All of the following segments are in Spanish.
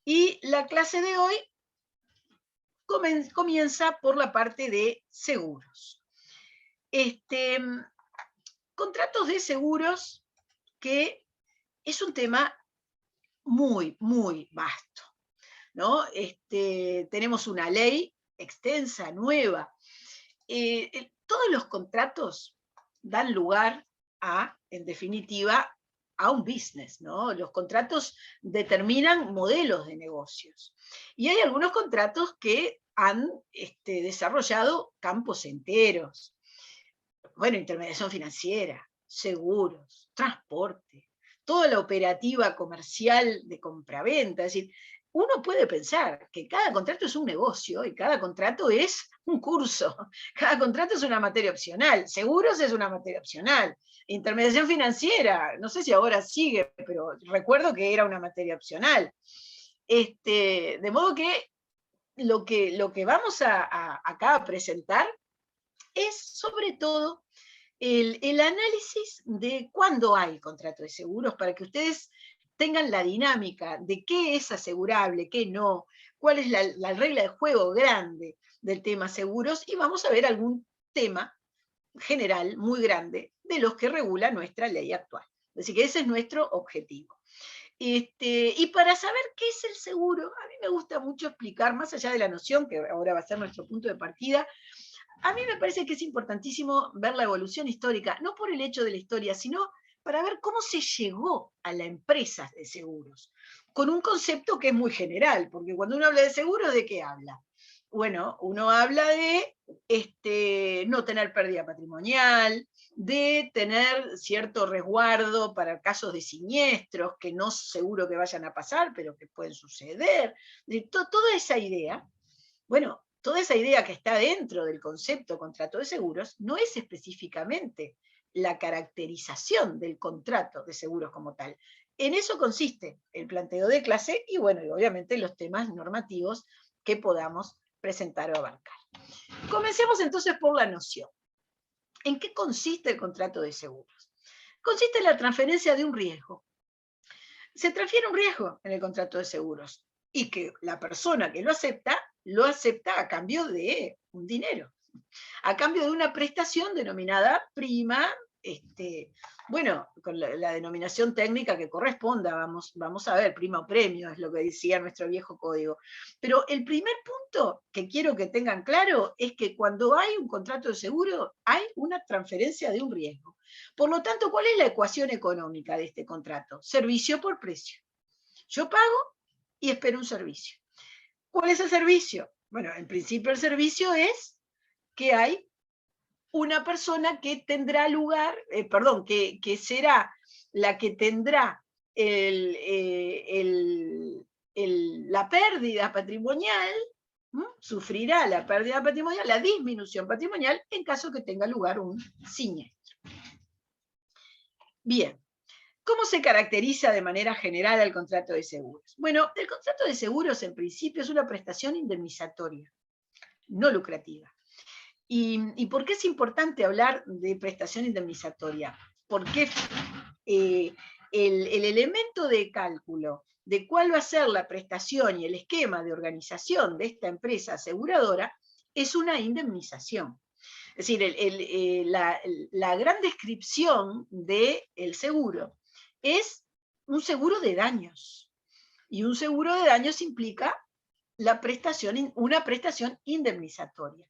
Y la clase de hoy comienza por la parte de seguros. Contratos de seguros, que es un tema muy, muy vasto, ¿no? Tenemos una ley extensa, nueva. Todos los contratos dan lugar a, en definitiva, a un business, ¿no? Los contratos determinan modelos de negocios. Y hay algunos contratos que han desarrollado campos enteros. Bueno, intermediación financiera, seguros, transporte, toda la operativa comercial de compraventa. Es decir, uno puede pensar que cada contrato es un negocio y cada contrato es un curso, cada contrato es una materia opcional, seguros es una materia opcional, intermediación financiera, no sé si ahora sigue, pero recuerdo que era una materia opcional. De modo que lo que vamos acá a presentar es sobre todo el análisis de cuándo hay contrato de seguros, para que ustedes tengan la dinámica de qué es asegurable, qué no, cuál es la regla de juego grande del tema seguros, y vamos a ver algún tema general muy grande de los que regula nuestra ley actual. Así que ese es nuestro objetivo. Y para saber qué es el seguro, a mí me gusta mucho explicar, más allá de la noción, que ahora va a ser nuestro punto de partida, a mí me parece que es importantísimo ver la evolución histórica, no por el hecho de la historia, sino para ver cómo se llegó a la empresa de seguros, con un concepto que es muy general, porque cuando uno habla de seguros, ¿de qué habla? Bueno, uno habla de no tener pérdida patrimonial, de tener cierto resguardo para casos de siniestros, que no seguro que vayan a pasar, pero que pueden suceder. Toda esa idea, bueno, toda esa idea que está dentro del concepto contrato de seguros no es específicamente la caracterización del contrato de seguros como tal. En eso consiste el planteo de clase y, bueno, y obviamente los temas normativos que podamos presentar o abarcar. Comencemos entonces por la noción. ¿En qué consiste el contrato de seguros? Consiste en la transferencia de un riesgo. Se transfiere un riesgo en el contrato de seguros y que la persona que lo acepta a cambio de un dinero, a cambio de una prestación denominada prima, bueno, con la denominación técnica que corresponda, vamos a ver, prima o premio, es lo que decía nuestro viejo código. Pero el primer punto que quiero que tengan claro es que cuando hay un contrato de seguro, hay una transferencia de un riesgo. Por lo tanto, ¿cuál es la ecuación económica de este contrato? Servicio por precio. Yo pago y espero un servicio. ¿Cuál es el servicio? Bueno, en principio el servicio es que hay una persona que tendrá lugar, que será la que tendrá la pérdida patrimonial, sufrirá la pérdida patrimonial, la disminución patrimonial, en caso que tenga lugar un siniestro. Bien, ¿cómo se caracteriza de manera general el contrato de seguros? Bueno, el contrato de seguros en principio es una prestación indemnizatoria, no lucrativa. ¿Y por qué es importante hablar de prestación indemnizatoria? Porque el elemento de cálculo de cuál va a ser la prestación y el esquema de organización de esta empresa aseguradora es una indemnización. Es decir, la gran descripción del seguro es un seguro de daños. Y un seguro de daños implica una prestación indemnizatoria.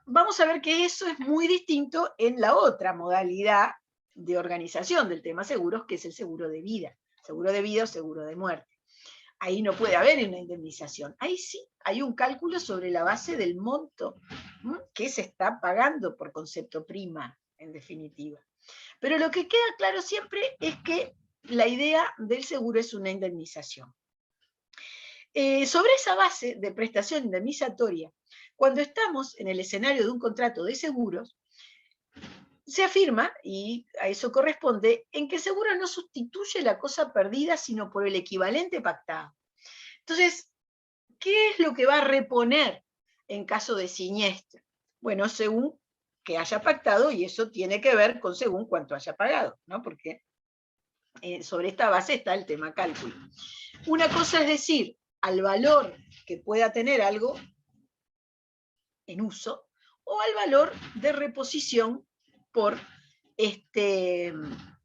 Vamos a ver que eso es muy distinto en la otra modalidad de organización del tema seguros, que es el seguro de vida o seguro de muerte. Ahí no puede haber una indemnización. Ahí sí hay un cálculo sobre la base del monto que se está pagando por concepto prima, en definitiva. Pero lo que queda claro siempre es que la idea del seguro es una indemnización. Sobre esa base de prestación indemnizatoria, cuando estamos en el escenario de un contrato de seguros, se afirma, y a eso corresponde, en que el seguro no sustituye la cosa perdida, sino por el equivalente pactado. Entonces, ¿qué es lo que va a reponer en caso de siniestro? Bueno, según que haya pactado, y eso tiene que ver con según cuánto haya pagado, ¿no? Porque sobre esta base está el tema cálculo. Una cosa es decir, al valor que pueda tener algo en uso, o al valor de reposición por,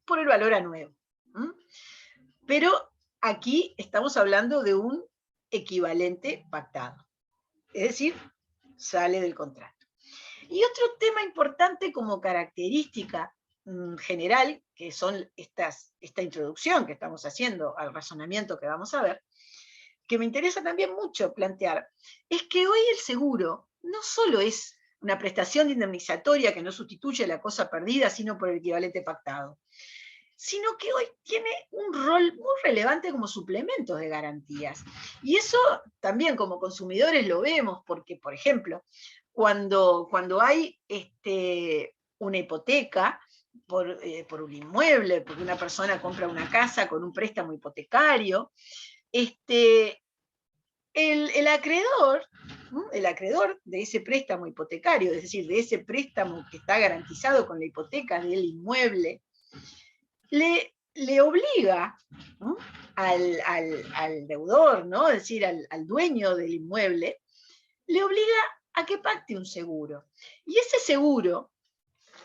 por el valor a nuevo. Pero aquí estamos hablando de un equivalente pactado, es decir, sale del contrato. Y otro tema importante como característica general, que son esta introducción que estamos haciendo al razonamiento que vamos a ver, que me interesa también mucho plantear, es que hoy el seguro no solo es una prestación indemnizatoria que no sustituye la cosa perdida, sino por el equivalente pactado, sino que hoy tiene un rol muy relevante como suplementos de garantías. Y eso también como consumidores lo vemos, porque, por ejemplo, cuando hay una hipoteca por un inmueble, porque una persona compra una casa con un préstamo hipotecario, el acreedor de ese préstamo hipotecario, es decir, de ese préstamo que está garantizado con la hipoteca del inmueble, le obliga, ¿no?, al deudor, ¿no?, es decir, al dueño del inmueble, le obliga a que pacte un seguro. Y ese seguro,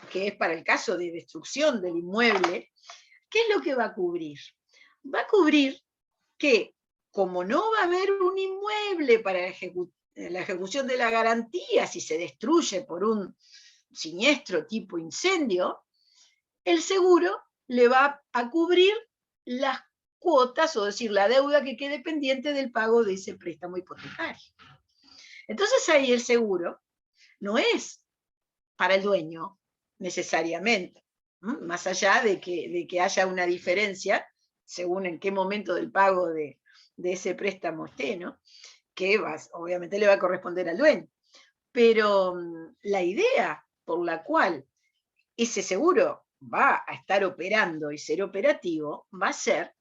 que es para el caso de destrucción del inmueble, ¿qué es lo que va a cubrir? Va a cubrir que, como no va a haber un inmueble para la ejecución de la garantía si se destruye por un siniestro tipo incendio, el seguro le va a cubrir las cuotas, o decir, la deuda que quede pendiente del pago de ese préstamo hipotecario. Entonces ahí el seguro no es para el dueño necesariamente, más allá de que haya una diferencia según en qué momento del pago de ese préstamo esté, ¿no?, que obviamente le va a corresponder al dueño. Pero la idea por la cual ese seguro va a estar operando y ser operativo va a ser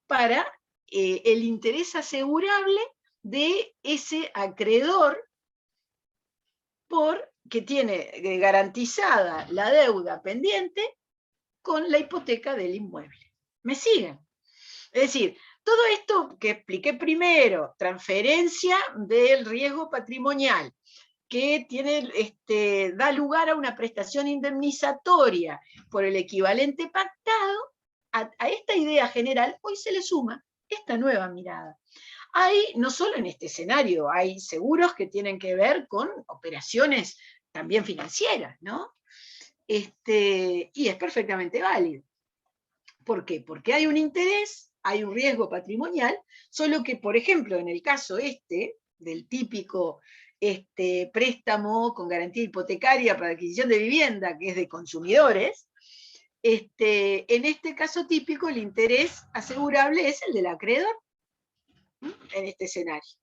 para el interés asegurable de ese acreedor que tiene garantizada la deuda pendiente con la hipoteca del inmueble. ¿Me siguen? Es decir, todo esto que expliqué primero, transferencia del riesgo patrimonial, que da lugar a una prestación indemnizatoria por el equivalente pactado, a esta idea general hoy se le suma esta nueva mirada. Hay, no solo en este escenario, hay seguros que tienen que ver con operaciones también financieras, ¿no? Y es perfectamente válido. ¿Por qué? Porque hay un interés, hay un riesgo patrimonial, solo que, por ejemplo, en el caso del típico préstamo con garantía hipotecaria para adquisición de vivienda, que es de consumidores, en este caso típico el interés asegurable es el del acreedor, en este escenario.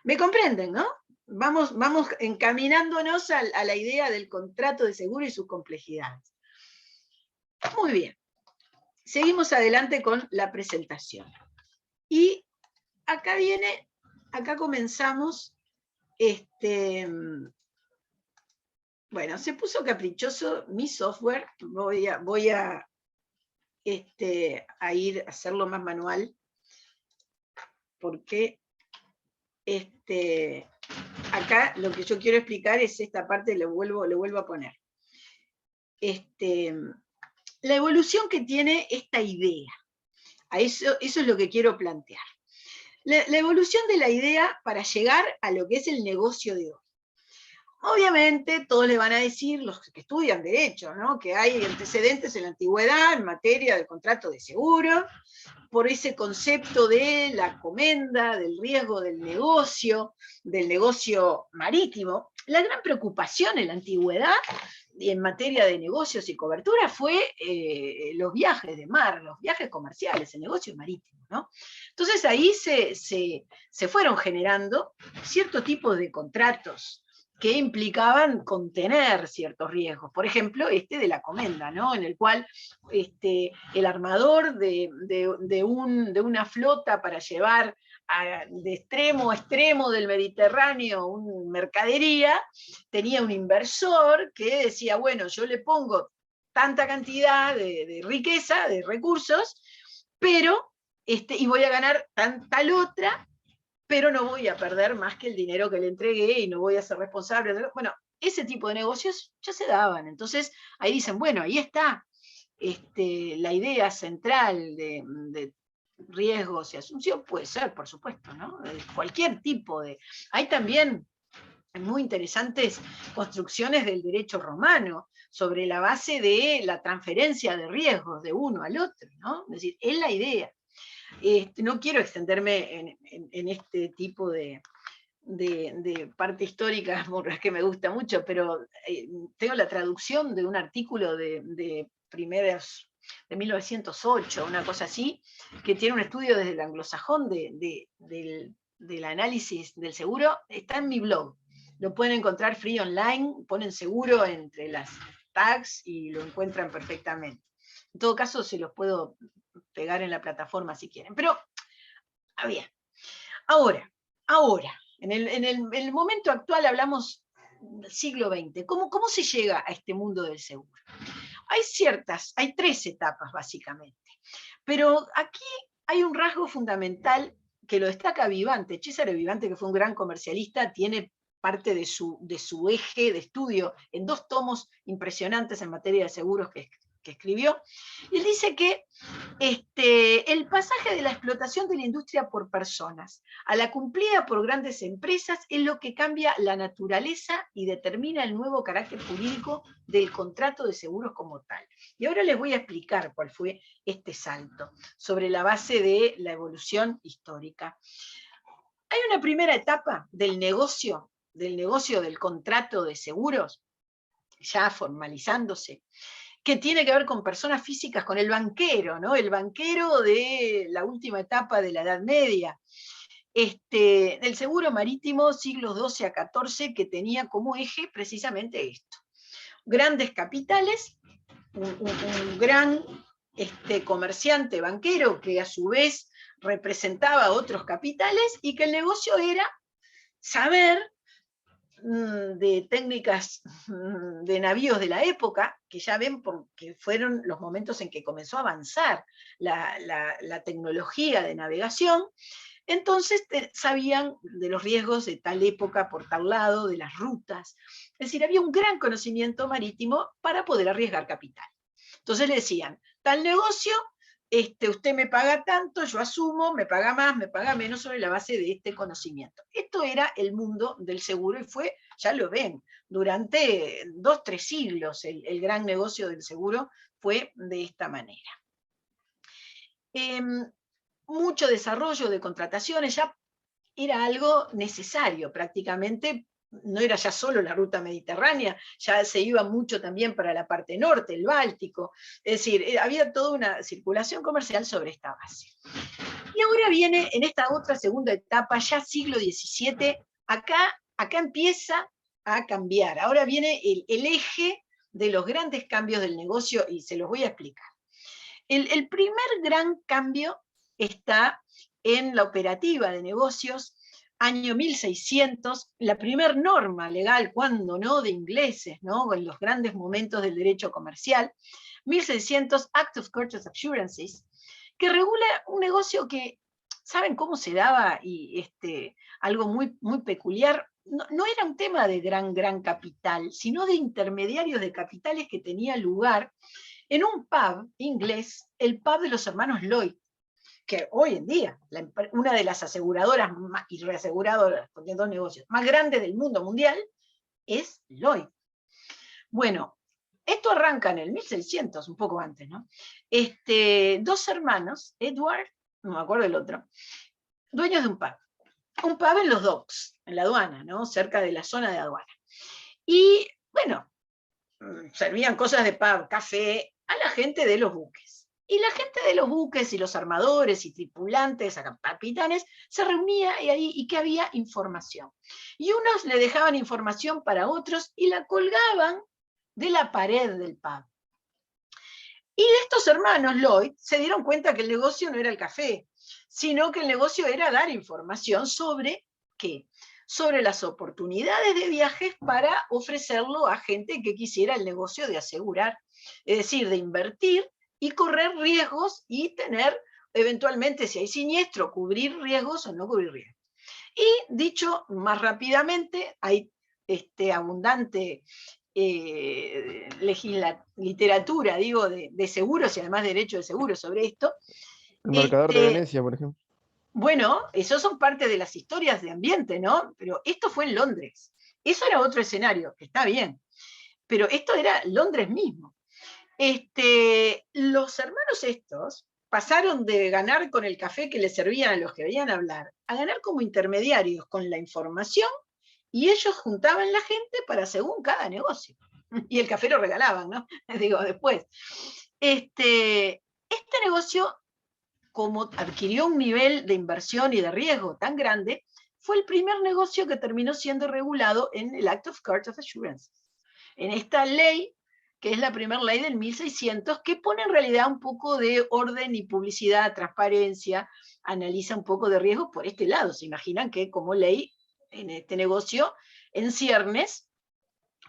¿Me comprenden, no? Vamos encaminándonos a la idea del contrato de seguro y sus complejidades. Muy bien. Seguimos adelante con la presentación. Y acá comenzamos, bueno, se puso caprichoso mi software, voy a ir a hacerlo más manual, porque acá lo que yo quiero explicar es esta parte, lo vuelvo a poner. La evolución que tiene esta idea, eso es lo que quiero plantear. La evolución de la idea para llegar a lo que es el negocio de hoy. Obviamente todos le van a decir, los que estudian derecho, ¿no?, que hay antecedentes en la antigüedad en materia de contrato de seguro, por ese concepto de la comenda, del riesgo del negocio marítimo. La gran preocupación en la antigüedad en materia de negocios y cobertura fue los viajes de mar, los viajes comerciales, el negocio marítimo, ¿no? Entonces ahí se fueron generando cierto tipo de contratos que implicaban contener ciertos riesgos. Por ejemplo, de la comenda, ¿no?, en el cual el armador de una flota para llevar de extremo a extremo del Mediterráneo una mercadería, tenía un inversor que decía, bueno, yo le pongo tanta cantidad de riqueza, de recursos, pero y voy a ganar tal otra, pero no voy a perder más que el dinero que le entregué y no voy a ser responsable. Bueno, ese tipo de negocios ya se daban. Entonces, ahí dicen, bueno, ahí está la idea central de riesgos y asunción, puede ser, por supuesto, ¿no? Cualquier tipo de... Hay también muy interesantes construcciones del derecho romano sobre la base de la transferencia de riesgos de uno al otro, ¿no? Es decir, es la idea. No quiero extenderme en este tipo de parte histórica que me gusta mucho, pero tengo la traducción de un artículo de 1908, una cosa así, que tiene un estudio desde el anglosajón del análisis del seguro, está en mi blog. Lo pueden encontrar free online, ponen seguro entre las tags y lo encuentran perfectamente. En todo caso, se los puedo pegar en la plataforma si quieren. Pero, bien, ahora, en el momento actual hablamos del siglo XX. ¿Cómo se llega a este mundo del seguro? Hay 3 etapas básicamente, pero aquí hay un rasgo fundamental que lo destaca Vivante. Cesare Vivante, que fue un gran comercialista, tiene parte de su eje de estudio en 2 tomos impresionantes en materia de seguros que escribió. Él dice que el pasaje de la explotación de la industria por personas a la cumplida por grandes empresas es lo que cambia la naturaleza y determina el nuevo carácter jurídico del contrato de seguros como tal. Y ahora les voy a explicar cuál fue este salto, sobre la base de la evolución histórica. Hay una primera etapa del negocio del contrato de seguros, ya formalizándose, que tiene que ver con personas físicas, con el banquero, ¿no? El banquero de la última etapa de la Edad Media, del seguro marítimo siglos XII a XIV, que tenía como eje precisamente esto. Grandes capitales, un gran comerciante banquero que a su vez representaba otros capitales y que el negocio era saber de técnicas de navíos de la época, que ya ven porque fueron los momentos en que comenzó a avanzar la tecnología de navegación. Entonces sabían de los riesgos de tal época por tal lado, de las rutas. Es decir, había un gran conocimiento marítimo para poder arriesgar capital. Entonces le decían, tal negocio, usted me paga tanto, yo asumo, me paga más, me paga menos sobre la base de este conocimiento. Esto era el mundo del seguro y fue, ya lo ven, durante 2, 3 siglos el gran negocio del seguro fue de esta manera. Mucho desarrollo de contrataciones, ya era algo necesario prácticamente, no era ya solo la ruta mediterránea, ya se iba mucho también para la parte norte, el Báltico, es decir, había toda una circulación comercial sobre esta base. Y ahora viene en esta otra segunda etapa, ya siglo XVII, acá empieza a cambiar, ahora viene el eje de los grandes cambios del negocio y se los voy a explicar. El primer gran cambio está en la operativa de negocios, año 1600, la primera norma legal, cuando no, de ingleses, ¿no? En los grandes momentos del derecho comercial, 1600, Act of Courteous Assurances, que regula un negocio que, ¿saben cómo se daba? Y algo muy, muy peculiar, no era un tema de gran capital, sino de intermediarios de capitales que tenía lugar en un pub inglés, el pub de los hermanos Lloyd, que hoy en día, una de las aseguradoras y reaseguradoras, porque 2 negocios, más grandes del mundo mundial, es Lloyd. Bueno, esto arranca en el 1600, un poco antes, ¿no? 2 hermanos, Edward, no me acuerdo el otro, dueños de un pub en los docks, en la aduana, ¿no? Cerca de la zona de aduana. Y, bueno, servían cosas de pub, café, a la gente de los buques. Y la gente de los buques y los armadores y tripulantes, capitanes, se reunía y que había información. Y unos le dejaban información para otros y la colgaban de la pared del pub. Y estos hermanos Lloyd se dieron cuenta que el negocio no era el café, sino que el negocio era dar información sobre ¿qué? Sobre las oportunidades de viajes para ofrecerlo a gente que quisiera el negocio de asegurar, es decir, de invertir y correr riesgos y tener eventualmente, si hay siniestro, cubrir riesgos o no cubrir riesgos. Y dicho más rápidamente, hay abundante literatura, digo, de seguros y además derecho de seguros sobre esto. El marcador de Venecia, por ejemplo. Bueno, eso son parte de las historias de ambiente, ¿no? Pero esto fue en Londres. Eso era otro escenario, que está bien. Pero esto era Londres mismo. Los hermanos estos pasaron de ganar con el café que les servían a los que venían a hablar, a ganar como intermediarios con la información, y ellos juntaban la gente para según cada negocio. Y el café lo regalaban, ¿no? Digo, después. Este negocio, como adquirió un nivel de inversión y de riesgo tan grande, fue el primer negocio que terminó siendo regulado en el Act of Court of Assurance, en esta ley, que es la primera ley del 1600, que pone en realidad un poco de orden y publicidad, transparencia, analiza un poco de riesgo por este lado. Se imaginan que como ley en este negocio en ciernes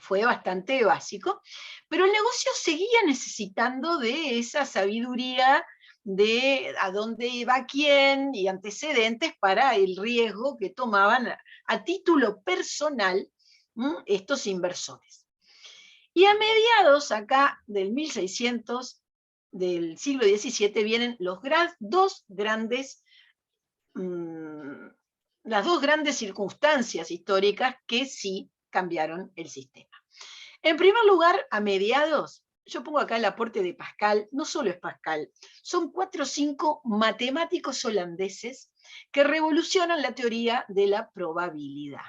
fue bastante básico, pero el negocio seguía necesitando de esa sabiduría de a dónde iba quién y antecedentes para el riesgo que tomaban a título personal estos inversores. Y a mediados acá del 1600, del siglo XVII, vienen las dos grandes circunstancias históricas que sí cambiaron el sistema. En primer lugar, a mediados, yo pongo acá el aporte de Pascal, no solo es Pascal, son 4 o 5 matemáticos holandeses que revolucionan la teoría de la probabilidad.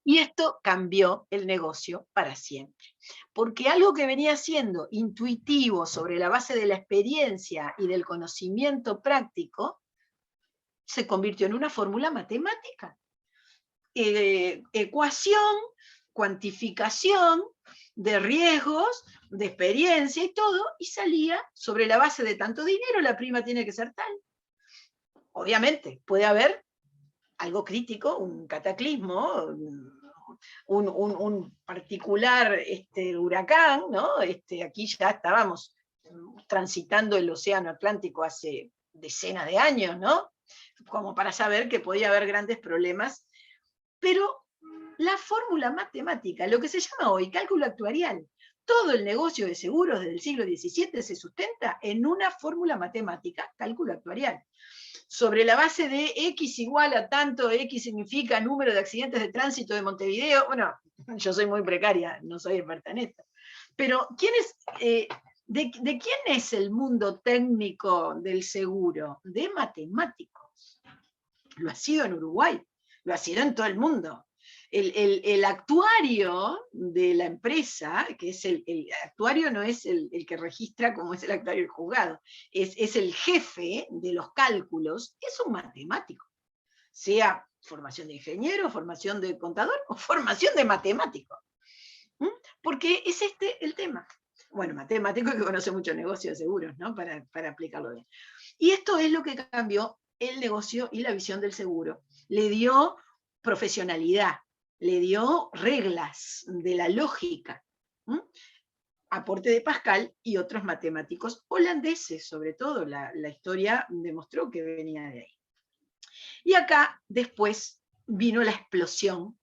Y esto cambió el negocio para siempre. Porque algo que venía siendo intuitivo sobre la base de la experiencia y del conocimiento práctico, se convirtió en una fórmula matemática. Ecuación, cuantificación de riesgos, de experiencia y todo, y salía sobre la base de tanto dinero, la prima tiene que ser tal. Obviamente, puede haber algo crítico, un cataclismo, un particular huracán, ¿no? Aquí ya estábamos transitando el océano Atlántico hace decenas de años, ¿no? Como para saber que podía haber grandes problemas, pero la fórmula matemática, lo que se llama hoy cálculo actuarial, todo el negocio de seguros desde el siglo XVII se sustenta en una fórmula matemática, cálculo actuarial. Sobre la base de X igual a tanto, X significa número de accidentes de tránsito de Montevideo. Bueno, yo soy muy precaria, no soy experta en esto. Pero, ¿de quién es el mundo técnico del seguro? De matemáticos. Lo ha sido en Uruguay, lo ha sido en todo el mundo. El actuario de la empresa, que es el actuario no es el que registra como es el actuario del juzgado, es el jefe de los cálculos, es un matemático, sea formación de ingeniero, formación de contador o formación de matemático. Porque es el tema. Bueno, matemático que conoce mucho negocio de seguros, ¿no? Para aplicarlo bien. Y esto es lo que cambió el negocio y la visión del seguro. Le dio profesionalidad, le dio reglas de la lógica. Aporte de Pascal y otros matemáticos holandeses, sobre todo. La historia demostró que venía de ahí. Y acá después vino la explosión,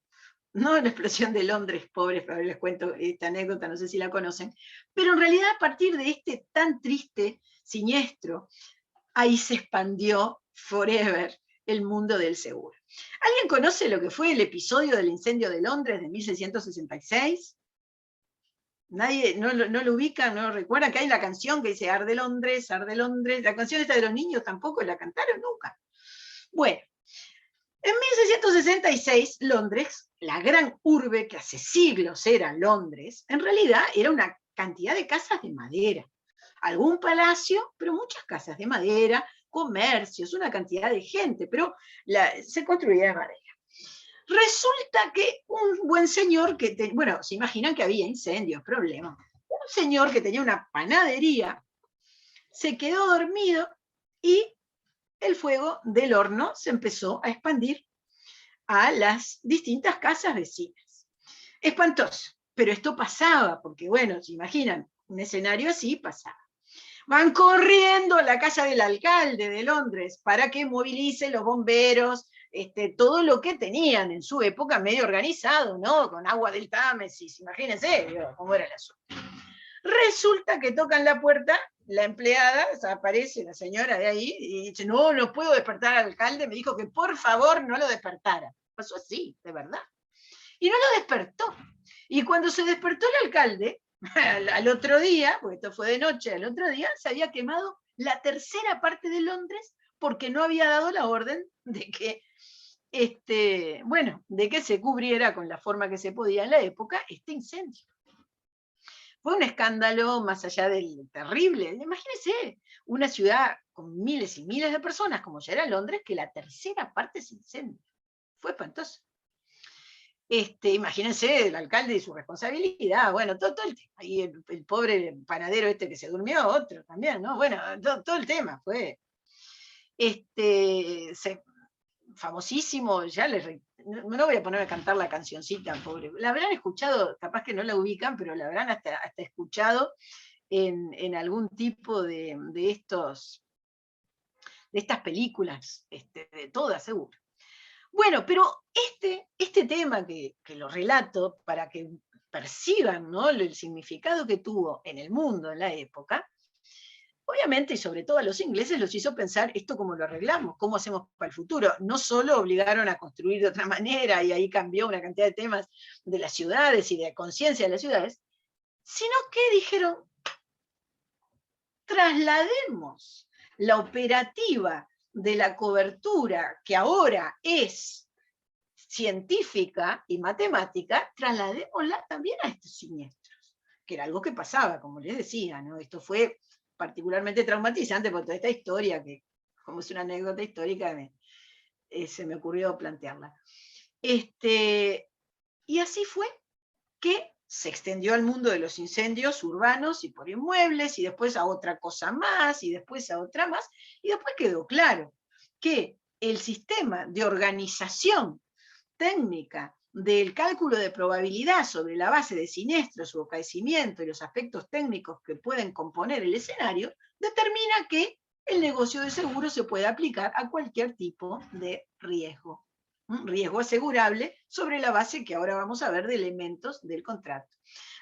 no la explosión de Londres, pobres, pero les cuento esta anécdota, no sé si la conocen, pero en realidad a partir de este tan triste siniestro, ahí se expandió forever el mundo del seguro. ¿Alguien conoce lo que fue el episodio del incendio de Londres de 1666? Nadie, no lo ubica, no lo recuerda, que hay la canción que dice arde Londres, la canción esta de los niños tampoco la cantaron nunca. Bueno, en 1666, Londres, la gran urbe que hace siglos era Londres, en realidad era una cantidad de casas de madera. Algún palacio, pero muchas casas de madera, comercios, una cantidad de gente, pero se construía de madera. Resulta que un buen señor bueno, se imaginan que había incendios, problemas. Un señor que tenía una panadería se quedó dormido y el fuego del horno se empezó a expandir a las distintas casas vecinas. Espantoso, pero esto pasaba, porque bueno, se imaginan, un escenario así pasaba. Van corriendo a la casa del alcalde de Londres para que movilice los bomberos, todo lo que tenían en su época medio organizado, ¿no? Con agua del Támesis, imagínense cómo era el asunto. Resulta que tocan la puerta, la empleada, o sea, aparece la señora de ahí y dice, no, no puedo despertar al alcalde, me dijo que por favor no lo despertara. Pasó así, de verdad. Y no lo despertó. Y cuando se despertó el alcalde, al otro día, porque esto fue de noche, al otro día se había quemado la tercera parte de Londres porque no había dado la orden de que, de que se cubriera con la forma que se podía en la época este incendio. Fue un escándalo más allá del terrible. Imagínense una ciudad con miles y miles de personas, como ya era Londres, que la tercera parte se incendia. Fue espantoso. Imagínense el alcalde y su responsabilidad, bueno, todo el tema. Y el pobre panadero que se durmió, otro también, ¿no? Bueno, todo el tema fue famosísimo, ya no voy a poner a cantar la cancioncita, pobre. La habrán escuchado, capaz que no la ubican, pero la habrán hasta escuchado en algún tipo de estas películas, de todas, seguro. Bueno, pero este tema que lo relato para que perciban, ¿no?, el significado que tuvo en el mundo en la época, obviamente, y sobre todo a los ingleses, los hizo pensar esto cómo lo arreglamos, cómo hacemos para el futuro. No solo obligaron a construir de otra manera y ahí cambió una cantidad de temas de las ciudades y de conciencia de las ciudades, sino que dijeron, traslademos la operativa de la cobertura, que ahora es científica y matemática, trasladémosla también a estos siniestros, que era algo que pasaba, como les decía, ¿no? Esto fue particularmente traumatizante por toda esta historia, que como es una anécdota histórica, se me ocurrió plantearla. Y así fue que se extendió al mundo de los incendios urbanos y por inmuebles, y después a otra cosa más, y después a otra más, y después quedó claro que el sistema de organización técnica del cálculo de probabilidad sobre la base de siniestros, su acaecimiento y los aspectos técnicos que pueden componer el escenario, determina que el negocio de seguro se puede aplicar a cualquier tipo de riesgo. Un riesgo asegurable sobre la base que ahora vamos a ver de elementos del contrato.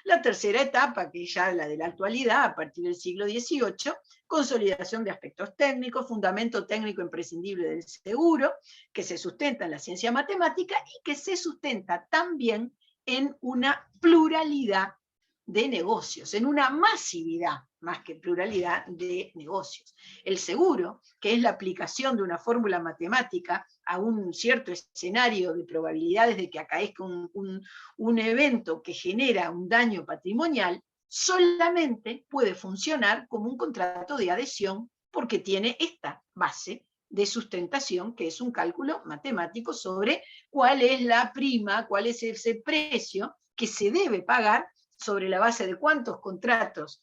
La tercera etapa, que es ya la de la actualidad, a partir del siglo XVIII, consolidación de aspectos técnicos, fundamento técnico imprescindible del seguro, que se sustenta en la ciencia matemática y que se sustenta también en una pluralidad de negocios, en una masividad, más que pluralidad de negocios. El seguro, que es la aplicación de una fórmula matemática a un cierto escenario de probabilidades de que acaezca un evento que genera un daño patrimonial, solamente puede funcionar como un contrato de adhesión porque tiene esta base de sustentación, que es un cálculo matemático sobre cuál es la prima, cuál es ese precio que se debe pagar sobre la base de cuántos contratos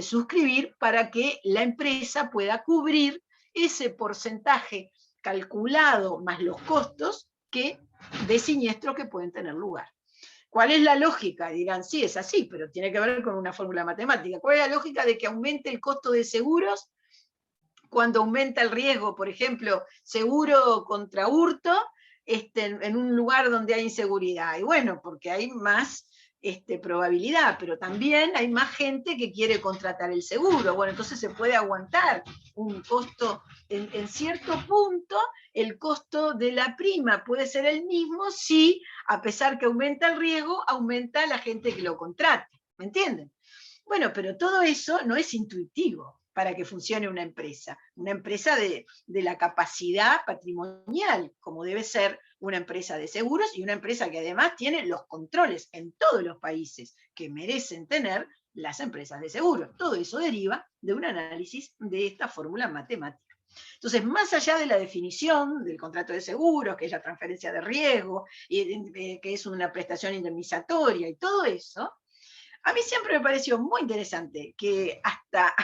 suscribir para que la empresa pueda cubrir ese porcentaje calculado más los costos de siniestros que pueden tener lugar. ¿Cuál es la lógica? Dirán, sí, es así, pero tiene que ver con una fórmula matemática. ¿Cuál es la lógica de que aumente el costo de seguros cuando aumenta el riesgo? Por ejemplo, seguro contra hurto en un lugar donde hay inseguridad. Y bueno, porque hay más probabilidad, pero también hay más gente que quiere contratar el seguro. Bueno, entonces se puede aguantar un costo, en cierto punto, el costo de la prima puede ser el mismo si, a pesar que aumenta el riesgo, aumenta la gente que lo contrata. ¿Me entienden? Bueno, pero todo eso no es intuitivo para que funcione una empresa de la capacidad patrimonial, como debe ser una empresa de seguros y una empresa que además tiene los controles en todos los países que merecen tener las empresas de seguros. Todo eso deriva de un análisis de esta fórmula matemática. Entonces, más allá de la definición del contrato de seguros, que es la transferencia de riesgo, que es una prestación indemnizatoria y todo eso, a mí siempre me pareció muy interesante que hasta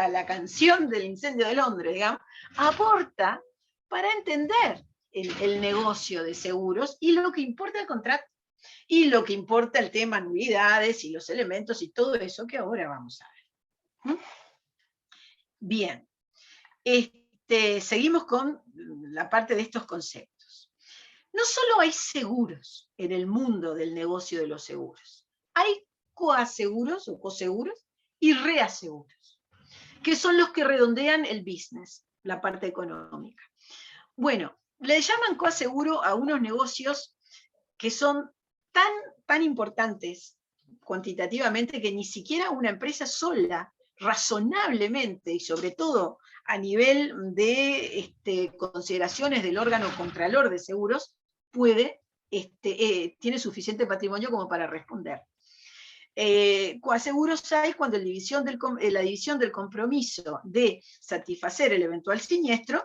la canción del incendio de Londres, digamos, aporta para entender el negocio de seguros y lo que importa el contrato y lo que importa el tema anuidades y los elementos y todo eso que ahora vamos a ver. Bien, seguimos con la parte de estos conceptos. No solo hay seguros en el mundo del negocio de los seguros, hay coaseguros o coseguros y reaseguros, que son los que redondean el business, la parte económica. Bueno, le llaman coaseguro a unos negocios que son tan importantes cuantitativamente que ni siquiera una empresa sola, razonablemente, y sobre todo a nivel de consideraciones del órgano contralor de seguros, tiene suficiente patrimonio como para responder. Coaseguros hay cuando la división del compromiso de satisfacer el eventual siniestro,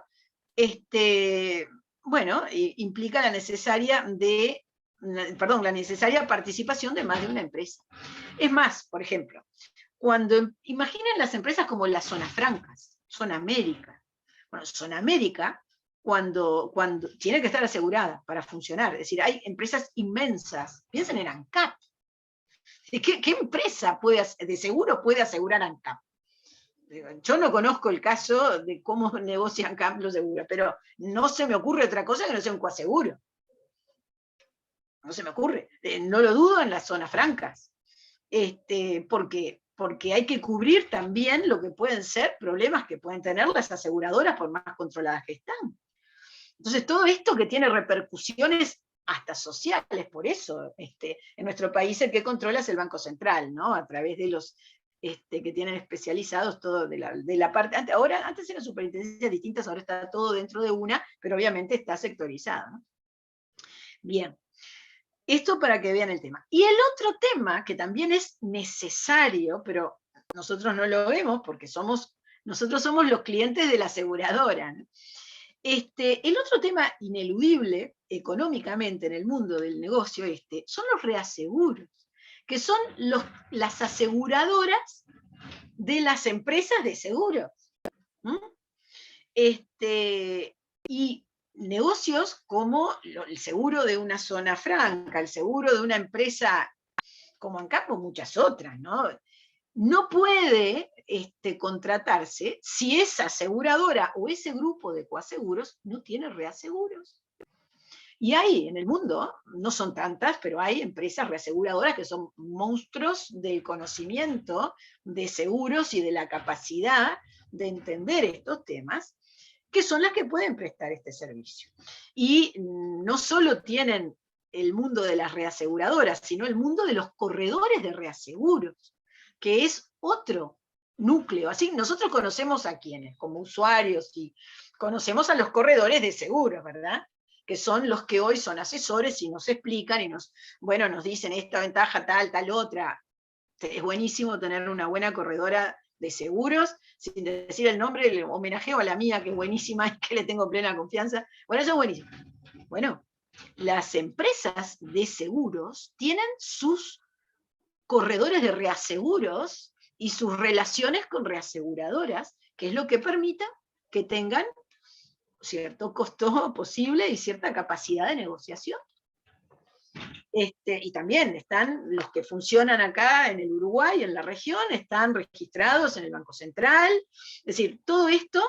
bueno, implica la necesaria participación de más de una empresa. Es más, por ejemplo, imaginen las empresas como las zonas francas, Zona América. Bueno, Zona América, cuando tiene que estar asegurada para funcionar, es decir, hay empresas inmensas, piensen en ANCAP. ¿Qué empresa de seguro puede asegurar ANCAP? Yo no conozco el caso de cómo negocian ANCAP los seguros, pero no se me ocurre otra cosa que no sea un coaseguro. No se me ocurre. No lo dudo en las zonas francas. Porque hay que cubrir también lo que pueden ser problemas que pueden tener las aseguradoras por más controladas que están. Entonces, todo esto que tiene repercusiones hasta sociales, por eso en nuestro país el que controla es el Banco Central, ¿no? A través de los que tienen especializados todo de la parte, antes eran superintendencias distintas, ahora está todo dentro de una, pero obviamente está sectorizado, ¿no? Bien, esto para que vean el tema. Y el otro tema que también es necesario, pero nosotros no lo vemos porque nosotros somos los clientes de la aseguradora, ¿no? El otro tema ineludible económicamente en el mundo del negocio son los reaseguros, que son las aseguradoras de las empresas de seguros. Y negocios como el seguro de una zona franca, el seguro de una empresa como ANCAP o muchas otras, ¿no? No puede contratarse si esa aseguradora o ese grupo de coaseguros no tiene reaseguros. Y hay en el mundo, no son tantas, pero hay empresas reaseguradoras que son monstruos del conocimiento de seguros y de la capacidad de entender estos temas, que son las que pueden prestar este servicio. Y no solo tienen el mundo de las reaseguradoras, sino el mundo de los corredores de reaseguros, que es otro núcleo. Así, nosotros conocemos a quienes, como usuarios, y conocemos a los corredores de seguros, ¿verdad? Que son los que hoy son asesores y nos explican y nos dicen esta ventaja, tal otra. Es buenísimo tener una buena corredora de seguros, sin decir el nombre, le homenajeo a la mía, que es buenísima y que le tengo plena confianza. Bueno, eso es buenísimo. Bueno, las empresas de seguros tienen sus corredores de reaseguros y sus relaciones con reaseguradoras, que es lo que permite que tengan cierto costo posible y cierta capacidad de negociación. Y también están los que funcionan acá en el Uruguay, en la región, están registrados en el Banco Central. Es decir, todo esto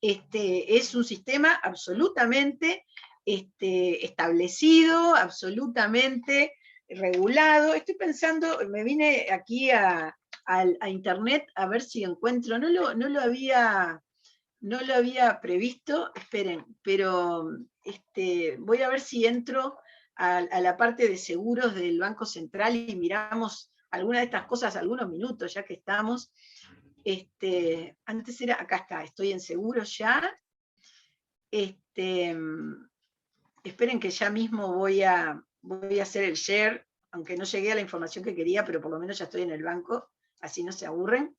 es un sistema absolutamente establecido, absolutamente regulado. Estoy pensando, me vine aquí a internet a ver si encuentro, no lo había previsto, esperen, pero voy a ver si entro a la parte de seguros del Banco Central y miramos alguna de estas cosas algunos minutos, ya que estamos. Antes era, acá está, estoy en seguros ya. Esperen que ya mismo voy a hacer el share, aunque no llegué a la información que quería, pero por lo menos ya estoy en el banco, así no se aburren.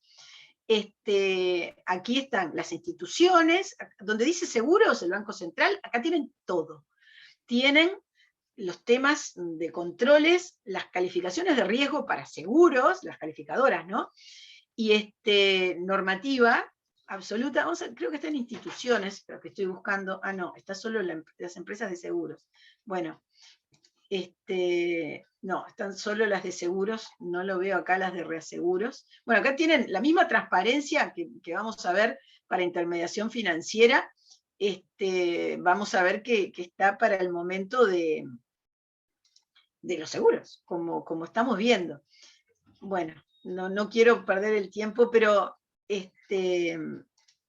Aquí están las instituciones, donde dice seguros, el Banco Central, acá tienen todo. Tienen los temas de controles, las calificaciones de riesgo para seguros, las calificadoras, ¿no? Y normativa absoluta, creo que está en instituciones, pero que estoy buscando, no, está solo las empresas de seguros. Bueno, No, están solo las de seguros, no lo veo acá las de reaseguros. Bueno, acá tienen la misma transparencia que vamos a ver para intermediación financiera, vamos a ver que está para el momento de los seguros, como estamos viendo. Bueno, no quiero perder el tiempo, pero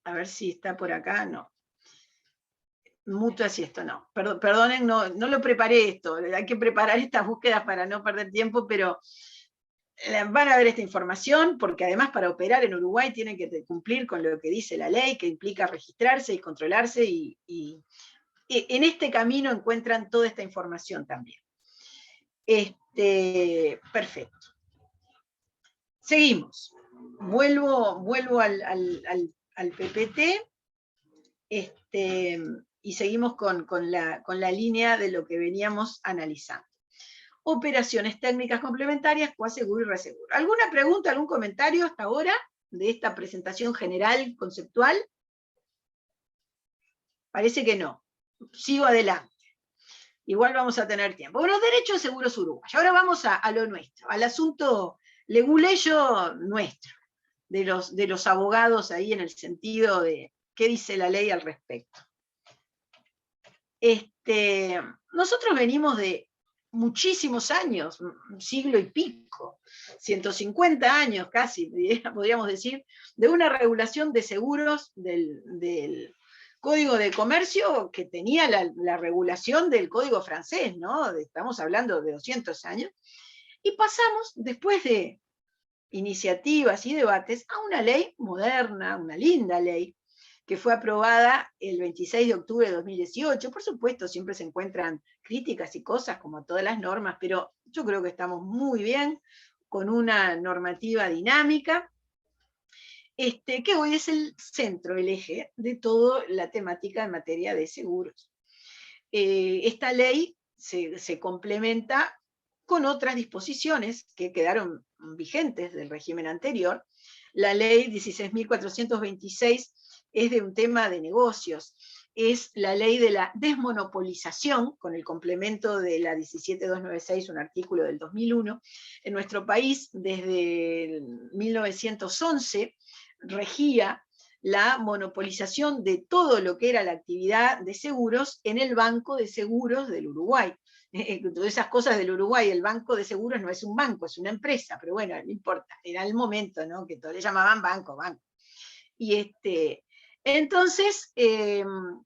a ver si está por acá, no. Mutuas y esto no. Perdonen, no lo preparé esto. Hay que preparar estas búsquedas para no perder tiempo, pero van a ver esta información, porque además para operar en Uruguay tienen que cumplir con lo que dice la ley, que implica registrarse y controlarse, y en este camino encuentran toda esta información también. Perfecto. Seguimos. Vuelvo al PPT. Y seguimos con la línea de lo que veníamos analizando. Operaciones técnicas complementarias, coaseguro y reaseguro. ¿Alguna pregunta, algún comentario hasta ahora de esta presentación general, conceptual? Parece que no. Sigo adelante. Igual vamos a tener tiempo. Bueno, derechos de seguros uruguayos. Ahora vamos a lo nuestro, al asunto leguleyo nuestro, de los abogados ahí en el sentido de qué dice la ley al respecto. Nosotros venimos de muchísimos años, un siglo y pico, 150 años casi, podríamos decir, de una regulación de seguros del Código de Comercio que tenía la regulación del Código francés, ¿no? Estamos hablando de 200 años, y pasamos, después de iniciativas y debates, a una ley moderna, una linda ley, que fue aprobada el 26 de octubre de 2018. Por supuesto, siempre se encuentran críticas y cosas, como todas las normas, pero yo creo que estamos muy bien, con una normativa dinámica, que hoy es el centro, el eje de toda la temática en materia de seguros. Esta ley se complementa con otras disposiciones que quedaron vigentes del régimen anterior. La ley 16.426 es de un tema de negocios, es la ley de la desmonopolización, con el complemento de la 17.296, un artículo del 2001. En nuestro país, desde 1911, regía la monopolización de todo lo que era la actividad de seguros en el Banco de Seguros del Uruguay. Todas esas cosas del Uruguay, el Banco de Seguros no es un banco, es una empresa, pero bueno, no importa, era el momento, ¿no? Que todos le llamaban banco. Y entonces,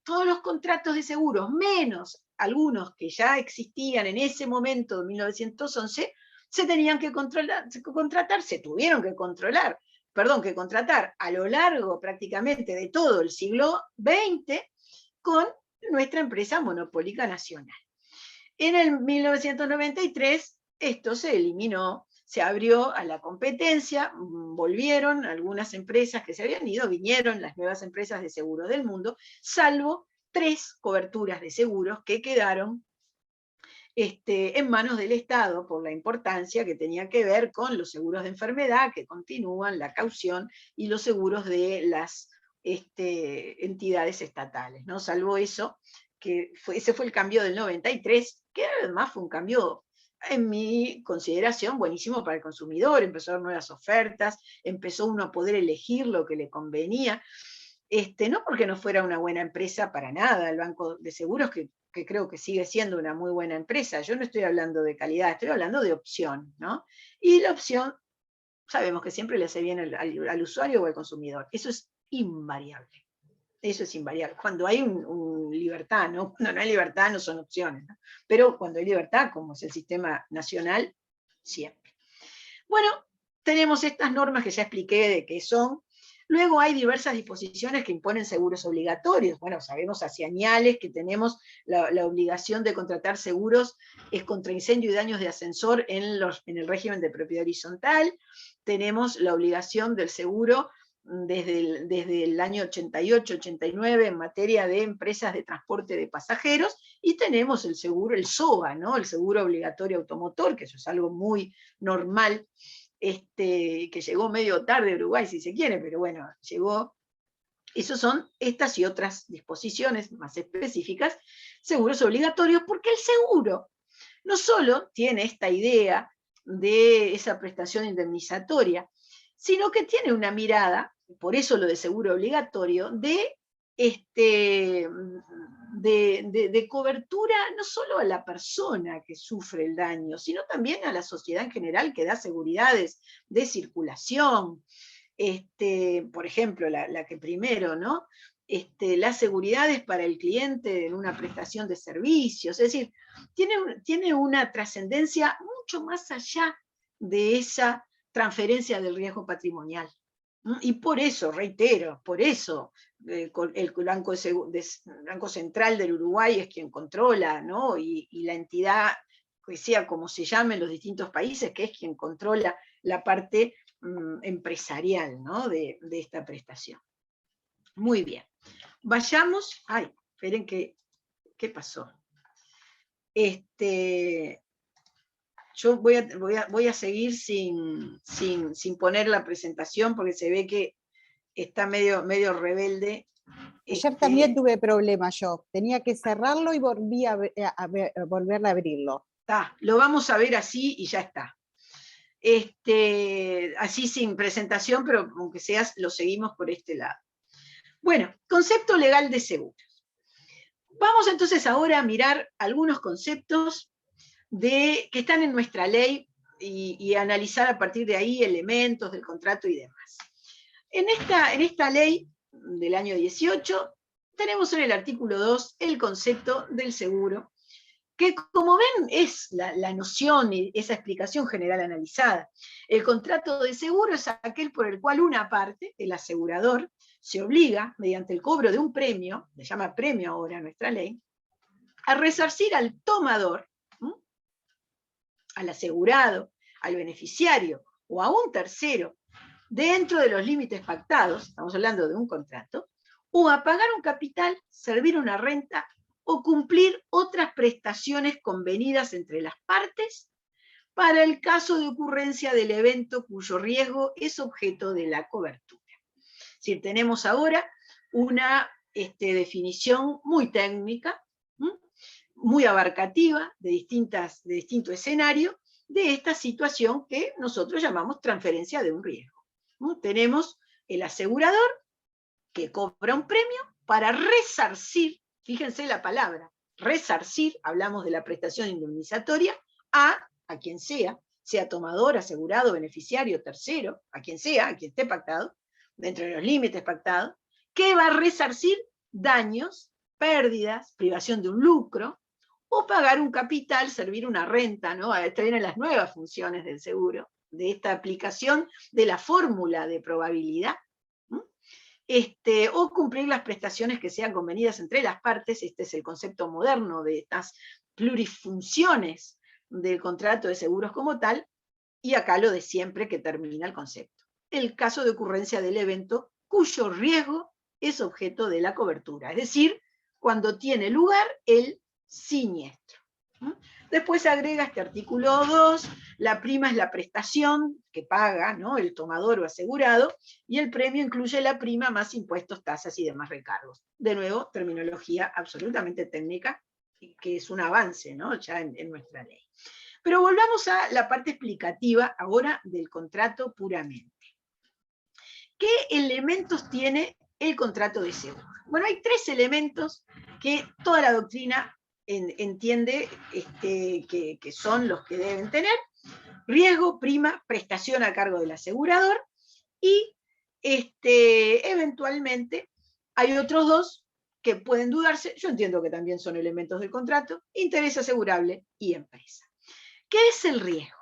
todos los contratos de seguros, menos algunos que ya existían en ese momento de 1911, se tenían que contratar, se tuvieron que contratar a lo largo prácticamente de todo el siglo XX con nuestra empresa monopólica nacional. En el 1993 esto se eliminó, se abrió a la competencia, volvieron algunas empresas que se habían ido, vinieron las nuevas empresas de seguros del mundo, salvo 3 coberturas de seguros que quedaron en manos del Estado por la importancia que tenía que ver con los seguros de enfermedad que continúan, la caución y los seguros de las entidades estatales, ¿no? Salvo eso, ese fue el cambio del 93, que además fue un cambio, en mi consideración, buenísimo para el consumidor. Empezó a haber nuevas ofertas, empezó uno a poder elegir lo que le convenía, no porque no fuera una buena empresa para nada, el Banco de Seguros, que creo que sigue siendo una muy buena empresa. Yo no estoy hablando de calidad, estoy hablando de opción, ¿no? Y la opción, sabemos que siempre le hace bien al usuario o al consumidor. Eso es invariable. Eso es invariable. Cuando hay un libertad, ¿no? Cuando no hay libertad no son opciones, ¿no? Pero cuando hay libertad, como es el sistema nacional, siempre. Bueno, tenemos estas normas que ya expliqué de qué son. Luego hay diversas disposiciones que imponen seguros obligatorios. Bueno, sabemos hace años que tenemos la obligación de contratar seguros contra incendio y daños de ascensor en el régimen de propiedad horizontal. Tenemos la obligación del seguro desde el año 88-89 en materia de empresas de transporte de pasajeros, y tenemos el seguro, el SOA, ¿no? El seguro obligatorio automotor, que eso es algo muy normal, que llegó medio tarde a Uruguay, si se quiere, pero bueno, llegó. Esas son estas y otras disposiciones más específicas, seguros obligatorios, porque el seguro no solo tiene esta idea de esa prestación indemnizatoria, sino que tiene una mirada, por eso lo de seguro obligatorio, de cobertura no solo a la persona que sufre el daño, sino también a la sociedad en general, que da seguridades de circulación. Por ejemplo, la que primero, ¿no? Las seguridades para el cliente en una prestación de servicios. Es decir, tiene una trascendencia mucho más allá de esa transferencia del riesgo patrimonial. Y por eso, reitero, por eso el Banco Central del Uruguay es quien controla, ¿no? Y la entidad, que sea como se llame en los distintos países, que es quien controla la parte empresarial, ¿no? de esta prestación. Muy bien. Vayamos. Ay, esperen que. ¿Qué pasó? Yo voy a seguir sin poner la presentación porque se ve que está medio rebelde. Ayer también tuve problemas yo. Tenía que cerrarlo y volví a volver a abrirlo. Lo vamos a ver así y ya está. Así sin presentación, pero aunque sea, lo seguimos por este lado. Bueno, concepto legal de seguros. Vamos entonces ahora a mirar algunos conceptos que están en nuestra ley y analizar a partir de ahí elementos del contrato y demás. En esta ley del año 18 tenemos en el artículo 2 el concepto del seguro, que como ven es la noción y esa explicación general analizada. El contrato de seguro es aquel por el cual una parte, el asegurador, se obliga, mediante el cobro de un premio, se llama premio ahora en nuestra ley, a resarcir al tomador, al asegurado, al beneficiario o a un tercero, dentro de los límites pactados, estamos hablando de un contrato, o a pagar un capital, servir una renta o cumplir otras prestaciones convenidas entre las partes para el caso de ocurrencia del evento cuyo riesgo es objeto de la cobertura. Es decir, tenemos ahora una definición muy técnica, muy abarcativa, de distinto escenario, de esta situación que nosotros llamamos transferencia de un riesgo. Tenemos el asegurador que cobra un premio para resarcir, fíjense la palabra, resarcir, hablamos de la prestación indemnizatoria, a quien sea tomador, asegurado, beneficiario, tercero, a quien esté pactado, dentro de los límites pactados, que va a resarcir daños, pérdidas, privación de un lucro, o pagar un capital, servir una renta, ¿no? Estas vienen las nuevas funciones del seguro, de esta aplicación de la fórmula de probabilidad, o cumplir las prestaciones que sean convenidas entre las partes. Este es el concepto moderno de estas plurifunciones del contrato de seguros como tal, y acá lo de siempre que termina el concepto. El caso de ocurrencia del evento cuyo riesgo es objeto de la cobertura, es decir, cuando tiene lugar el siniestro. Después agrega este artículo 2, la prima es la prestación que paga, ¿no?, el tomador o asegurado, y el premio incluye la prima más impuestos, tasas y demás recargos. De nuevo, terminología absolutamente técnica, que es un avance, ¿no?, ya en nuestra ley. Pero volvamos a la parte explicativa ahora del contrato puramente. ¿Qué elementos tiene el contrato de seguro? Bueno, hay 3 elementos que toda la doctrina entiende que son los que deben tener: riesgo, prima, prestación a cargo del asegurador, y eventualmente hay otros 2 que pueden dudarse, yo entiendo que también son elementos del contrato: interés asegurable y empresa. ¿Qué es el riesgo?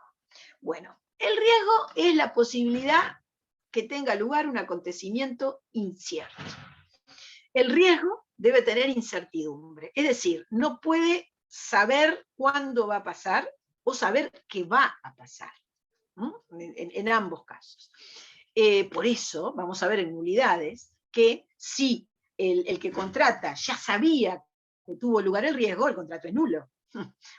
Bueno, el riesgo es la posibilidad que tenga lugar un acontecimiento incierto. El riesgo debe tener incertidumbre, es decir, no puede saber cuándo va a pasar o saber qué va a pasar, ¿no?, en ambos casos. Por eso vamos a ver en nulidades que si el que contrata ya sabía que tuvo lugar el riesgo, el contrato es nulo,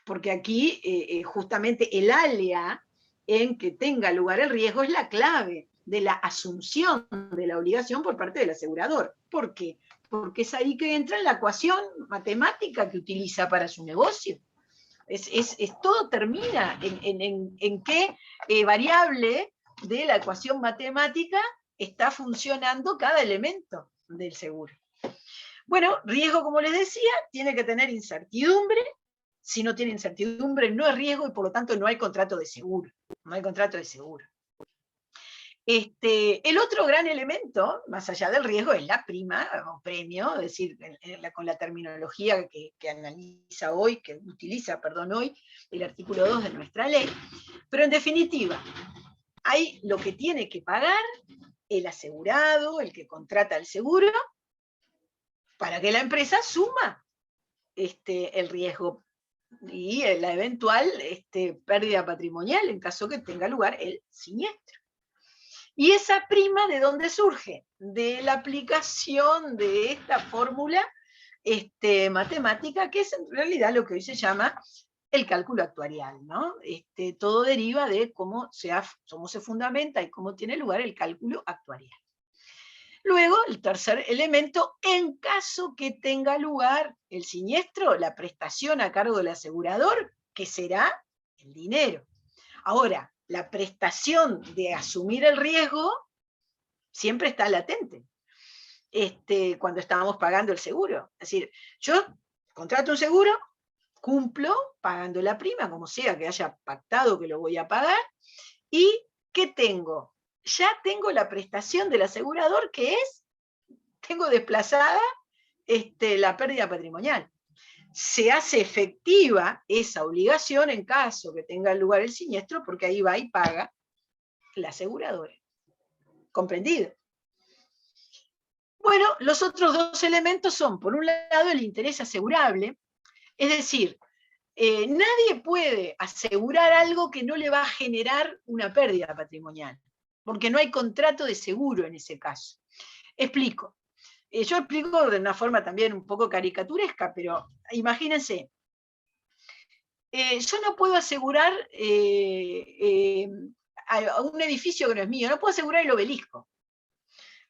porque aquí justamente el alea en que tenga lugar el riesgo es la clave de la asunción de la obligación por parte del asegurador. ¿Por qué? Porque es ahí que entra en la ecuación matemática que utiliza para su negocio. Todo termina en qué variable de la ecuación matemática está funcionando cada elemento del seguro. Bueno, riesgo, como les decía, tiene que tener incertidumbre. Si no tiene incertidumbre, no es riesgo y por lo tanto no hay contrato de seguro. No hay contrato de seguro. El otro gran elemento, más allá del riesgo, es la prima o premio, es decir, con la terminología que analiza hoy, que utiliza, perdón, hoy, el artículo 2 de nuestra ley. Pero en definitiva, hay lo que tiene que pagar el asegurado, el que contrata el seguro, para que la empresa suma el riesgo y la eventual pérdida patrimonial en caso que tenga lugar el siniestro. ¿Y esa prima de dónde surge? De la aplicación de esta fórmula matemática, que es en realidad lo que hoy se llama el cálculo actuarial, ¿no? Todo deriva de cómo se fundamenta y cómo tiene lugar el cálculo actuarial. Luego, el tercer elemento, en caso que tenga lugar el siniestro, la prestación a cargo del asegurador, que será el dinero. Ahora, la prestación de asumir el riesgo siempre está latente cuando estábamos pagando el seguro. Es decir, yo contrato un seguro, cumplo pagando la prima, como sea que haya pactado que lo voy a pagar, y ¿qué tengo? Ya tengo la prestación del asegurador, que es, tengo desplazada la pérdida patrimonial. Se hace efectiva esa obligación en caso que tenga lugar el siniestro, porque ahí va y paga la aseguradora. ¿Comprendido? Bueno, los otros dos elementos son, por un lado, el interés asegurable, es decir, nadie puede asegurar algo que no le va a generar una pérdida patrimonial, porque no hay contrato de seguro en ese caso. Explico. Yo explico de una forma también un poco caricaturesca, pero imagínense, yo no puedo asegurar a un edificio que no es mío, no puedo asegurar el obelisco.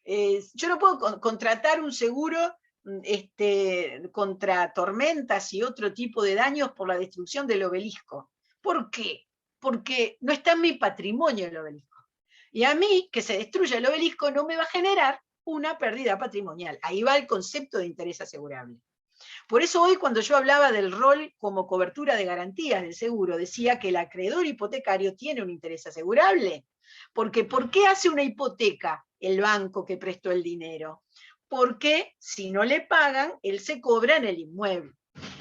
Yo no puedo contratar un seguro contra tormentas y otro tipo de daños por la destrucción del obelisco. ¿Por qué? Porque no está en mi patrimonio el obelisco. Y a mí, que se destruya el obelisco, no me va a generar una pérdida patrimonial. Ahí va el concepto de interés asegurable. Por eso hoy, cuando yo hablaba del rol como cobertura de garantías del seguro, decía que el acreedor hipotecario tiene un interés asegurable. Porque ¿por qué hace una hipoteca el banco que prestó el dinero? Porque si no le pagan, él se cobra en el inmueble.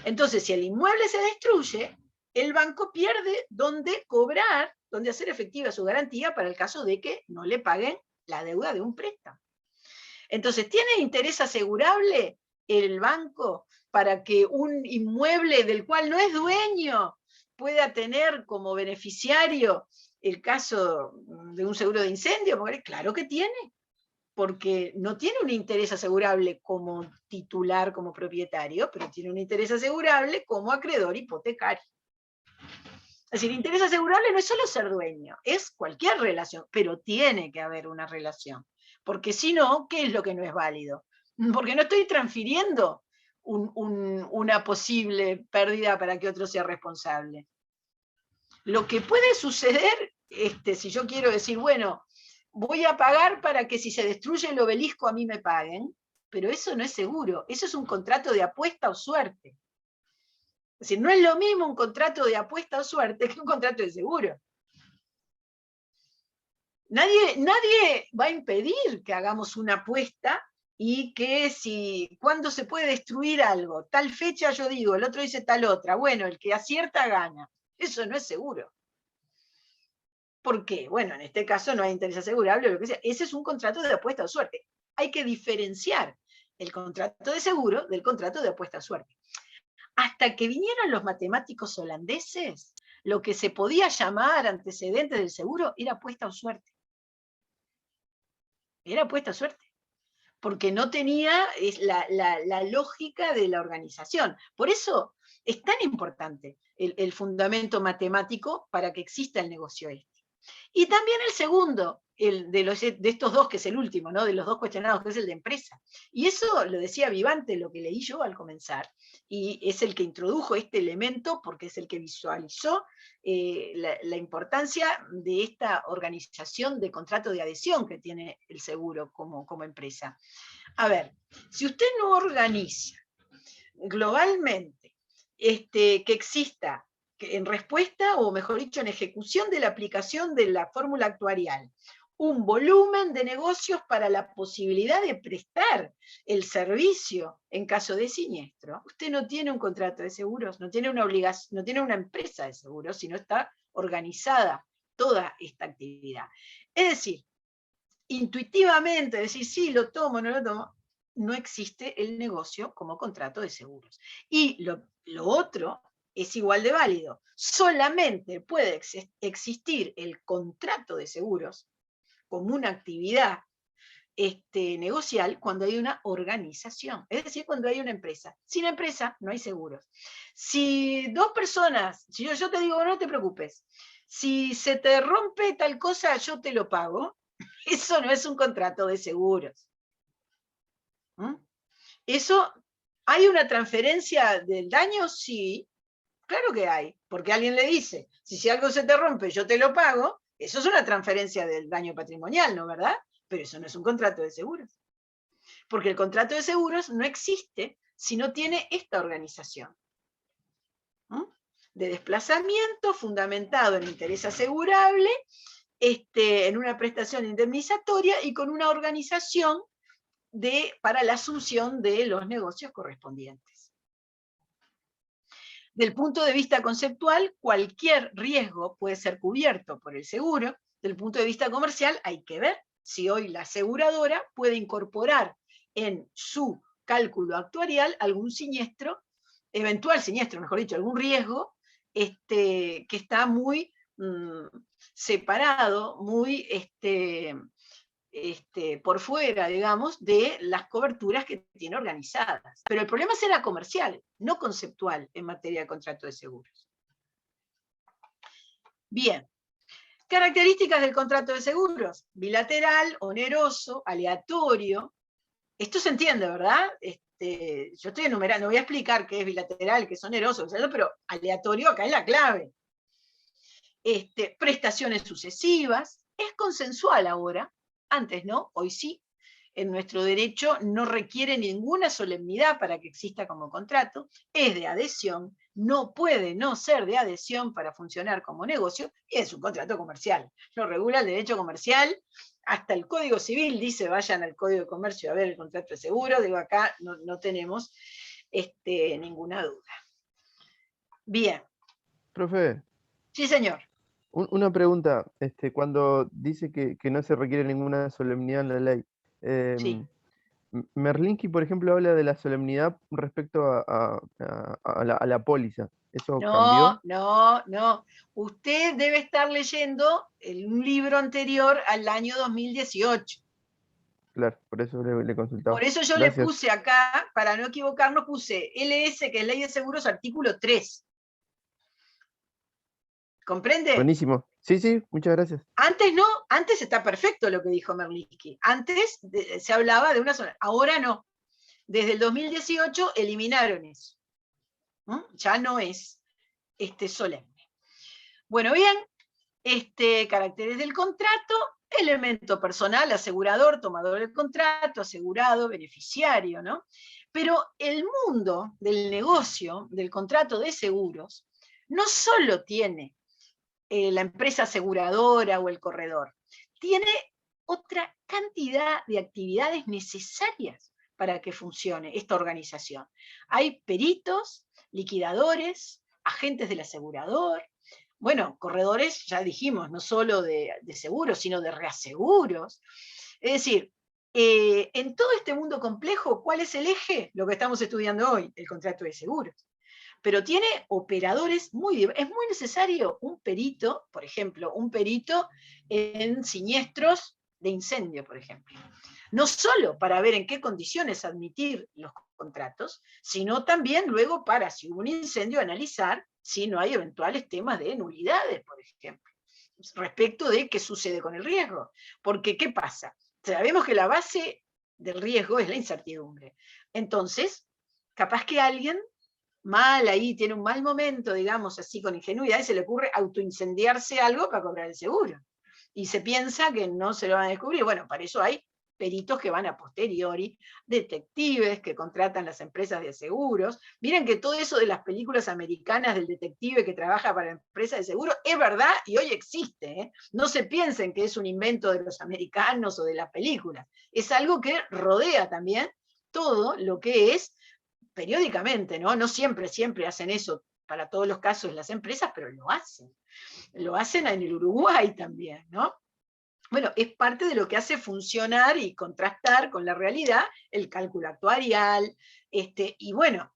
Entonces, si el inmueble se destruye, el banco pierde dónde cobrar, dónde hacer efectiva su garantía para el caso de que no le paguen la deuda de un préstamo. Entonces, ¿tiene interés asegurable el banco para que un inmueble del cual no es dueño pueda tener como beneficiario el caso de un seguro de incendio? Porque claro que tiene, porque no tiene un interés asegurable como titular, como propietario, pero tiene un interés asegurable como acreedor hipotecario. Es decir, interés asegurable no es solo ser dueño, es cualquier relación, pero tiene que haber una relación. Porque si no, ¿qué es lo que no es válido? Porque no estoy transfiriendo una posible pérdida para que otro sea responsable. Lo que puede suceder, si yo quiero decir, bueno, voy a pagar para que si se destruye el obelisco a mí me paguen, pero eso no es seguro, eso es un contrato de apuesta o suerte. Es decir, no es lo mismo un contrato de apuesta o suerte que un contrato de seguro. Nadie va a impedir que hagamos una apuesta y que cuando se puede destruir algo, tal fecha yo digo, el otro dice tal otra, bueno, el que acierta gana. Eso no es seguro. ¿Por qué? Bueno, en este caso no hay interés asegurable, lo que sea. Ese es un contrato de apuesta o suerte. Hay que diferenciar el contrato de seguro del contrato de apuesta o suerte. Hasta que vinieron los matemáticos holandeses, lo que se podía llamar antecedentes del seguro era apuesta o suerte. Era apuesta o suerte. Porque no tenía la lógica de la organización. Por eso es tan importante el fundamento matemático para que exista el negocio este. Y también el segundo, de estos dos, que es el último, ¿no? De los dos cuestionados, que es el de empresa. Y eso lo decía Vivante, lo que leí yo al comenzar, y es el que introdujo este elemento porque es el que visualizó la importancia de esta organización de contrato de adhesión que tiene el seguro como empresa. A ver, si usted no organiza globalmente que exista en respuesta, o mejor dicho, en ejecución de la aplicación de la fórmula actuarial, un volumen de negocios para la posibilidad de prestar el servicio en caso de siniestro, usted no tiene un contrato de seguros, no tiene una obligación, no tiene una empresa de seguros, sino está organizada toda esta actividad. Es decir, intuitivamente decir, sí, lo tomo, no lo tomo, no existe el negocio como contrato de seguros. Y lo otro es igual de válido. Solamente puede existir el contrato de seguros como una actividad negocial cuando hay una organización, es decir, cuando hay una empresa. Sin empresa no hay seguros. Si dos personas, si yo te digo, no te preocupes, si se te rompe tal cosa, yo te lo pago, eso no es un contrato de seguros. ¿Mm? Eso, ¿hay una transferencia del daño? Sí, claro que hay, porque alguien le dice, si algo se te rompe, yo te lo pago, eso es una transferencia del daño patrimonial, ¿no, verdad? Pero eso no es un contrato de seguros. Porque el contrato de seguros no existe si no tiene esta organización. ¿Mm? De desplazamiento fundamentado en interés asegurable, en una prestación indemnizatoria y con una organización para la asunción de los negocios correspondientes. Del punto de vista conceptual, cualquier riesgo puede ser cubierto por el seguro. Del punto de vista comercial, hay que ver si hoy la aseguradora puede incorporar en su cálculo actuarial algún siniestro, eventual siniestro, mejor dicho, algún riesgo que está muy separado, muy por fuera, digamos, de las coberturas que tiene organizadas. Pero el problema será comercial, no conceptual en materia de contrato de seguros. Bien. Características del contrato de seguros: bilateral, oneroso, aleatorio. Esto se entiende, ¿verdad? Yo estoy enumerando, voy a explicar qué es bilateral, qué es oneroso, pero aleatorio acá es la clave. Prestaciones sucesivas, es consensual ahora, antes no, hoy sí. En nuestro derecho no requiere ninguna solemnidad para que exista como contrato, es de adhesión, no puede no ser de adhesión para funcionar como negocio, y es un contrato comercial. Lo regula el derecho comercial, hasta el Código Civil dice, vayan al Código de Comercio a ver el contrato de seguro, digo, acá no tenemos ninguna duda. Bien. Profe. Sí, señor. Una pregunta, cuando dice que no se requiere ninguna solemnidad en la ley, Sí. Merlinki, por ejemplo, habla de la solemnidad respecto a la póliza. ¿Eso cambió? No. Usted debe estar leyendo un libro anterior al año 2018. Claro, por eso le consultaba. Por eso yo Gracias. le puse acá, para no equivocarnos, puse LS, que es Ley de Seguros, artículo 3. ¿Comprende? Buenísimo. Sí, muchas gracias. Antes no, antes está perfecto lo que dijo Merlinski. Antes se hablaba de una sola, ahora no. Desde el 2018 eliminaron eso. Ya no es solemne. Bueno, bien, caracteres del contrato, elemento personal, asegurador, tomador del contrato, asegurado, beneficiario, ¿no? Pero el mundo del negocio, del contrato de seguros, no solo tiene la empresa aseguradora o el corredor, tiene otra cantidad de actividades necesarias para que funcione esta organización. Hay peritos, liquidadores, agentes del asegurador, bueno, corredores, ya dijimos, no solo de seguros, sino de reaseguros. Es decir, en todo este mundo complejo, ¿cuál es el eje? Lo que estamos estudiando hoy, el contrato de seguros. Pero tiene operadores es muy necesario un perito, por ejemplo, un perito en siniestros de incendio, por ejemplo. No solo para ver en qué condiciones admitir los contratos, sino también luego para, si hubo un incendio, analizar si no hay eventuales temas de nulidades, por ejemplo. respecto de qué sucede con el riesgo. Porque, ¿qué pasa? Sabemos que la base del riesgo es la incertidumbre. Entonces, capaz que alguien mal ahí, tiene un mal momento, digamos así, con ingenuidad, y se le ocurre autoincendiarse algo para cobrar el seguro. Y se piensa que no se lo van a descubrir. Bueno, para eso hay peritos que van a posteriori, detectives que contratan las empresas de seguros. Miren que todo eso de las películas americanas del detective que trabaja para la empresa de seguros es verdad y hoy existe. ¿Eh? No se piensen que es un invento de los americanos o de las películas. Es algo que rodea también todo lo que es periódicamente, ¿no? No siempre hacen eso para todos los casos las empresas, pero lo hacen. Lo hacen en el Uruguay también, ¿no? Bueno, es parte de lo que hace funcionar y contrastar con la realidad el cálculo actuarial. Y bueno,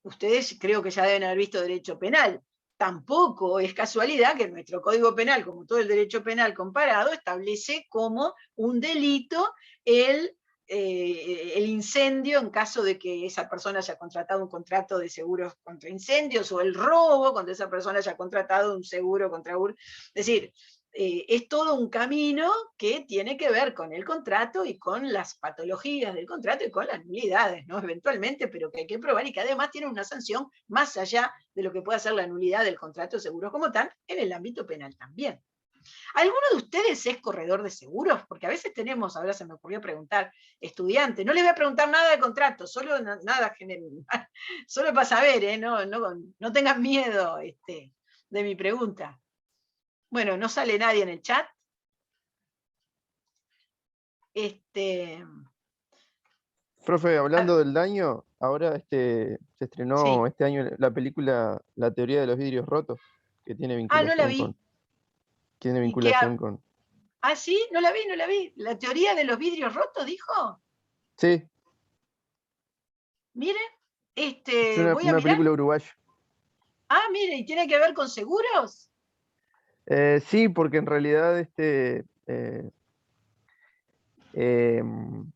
ustedes creo que ya deben haber visto derecho penal. Tampoco es casualidad que nuestro Código Penal, como todo el derecho penal comparado, establece como un delito el incendio en caso de que esa persona haya contratado un contrato de seguros contra incendios, o el robo cuando esa persona haya contratado un seguro contra... Es decir, es todo un camino que tiene que ver con el contrato y con las patologías del contrato y con las nulidades, ¿no? Eventualmente, pero que hay que probar y que además tiene una sanción más allá de lo que pueda ser la nulidad del contrato de seguros como tal, en el ámbito penal también. ¿Alguno de ustedes es corredor de seguros? Porque a veces tenemos, ahora se me ocurrió preguntar, estudiantes. No les voy a preguntar nada de contrato, solo nada general, solo para saber, no tengan miedo de mi pregunta. Bueno, no sale nadie en el chat. Profe, hablando del daño, ahora se estrenó Sí. este año la película La teoría de los vidrios rotos, que tiene Ah, no la vinculación vi. tiene ¿Y qué? vinculación con... Ah, sí, no la vi. ¿La teoría de los vidrios rotos, dijo? Sí, Mire, es voy a una mirar. película uruguaya. Ah, mire, ¿y tiene que ver con seguros? Sí, porque en realidad em,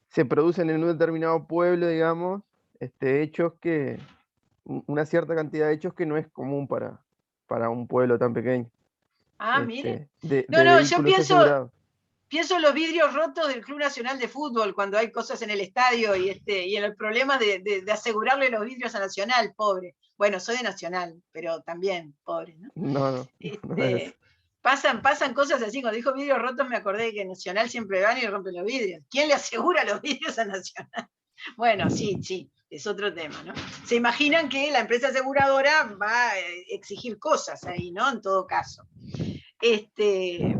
se producen en un determinado pueblo, digamos, hechos una cierta cantidad de hechos que no es común para un pueblo tan pequeño, Ah, mire. No, de no, yo vehículos asegurados. pienso en los vidrios rotos del Club Nacional de Fútbol cuando hay cosas en el estadio y en el problema de asegurarle los vidrios a Nacional, pobre. Bueno, soy de Nacional, pero también pobre, ¿no? No es. Pasan cosas así. Cuando dijo vidrios rotos me acordé de que Nacional siempre gana y rompe los vidrios. ¿Quién le asegura los vidrios a Nacional? Bueno, sí, es otro tema, ¿no? Se imaginan que la empresa aseguradora va a exigir cosas ahí, ¿no? En todo caso.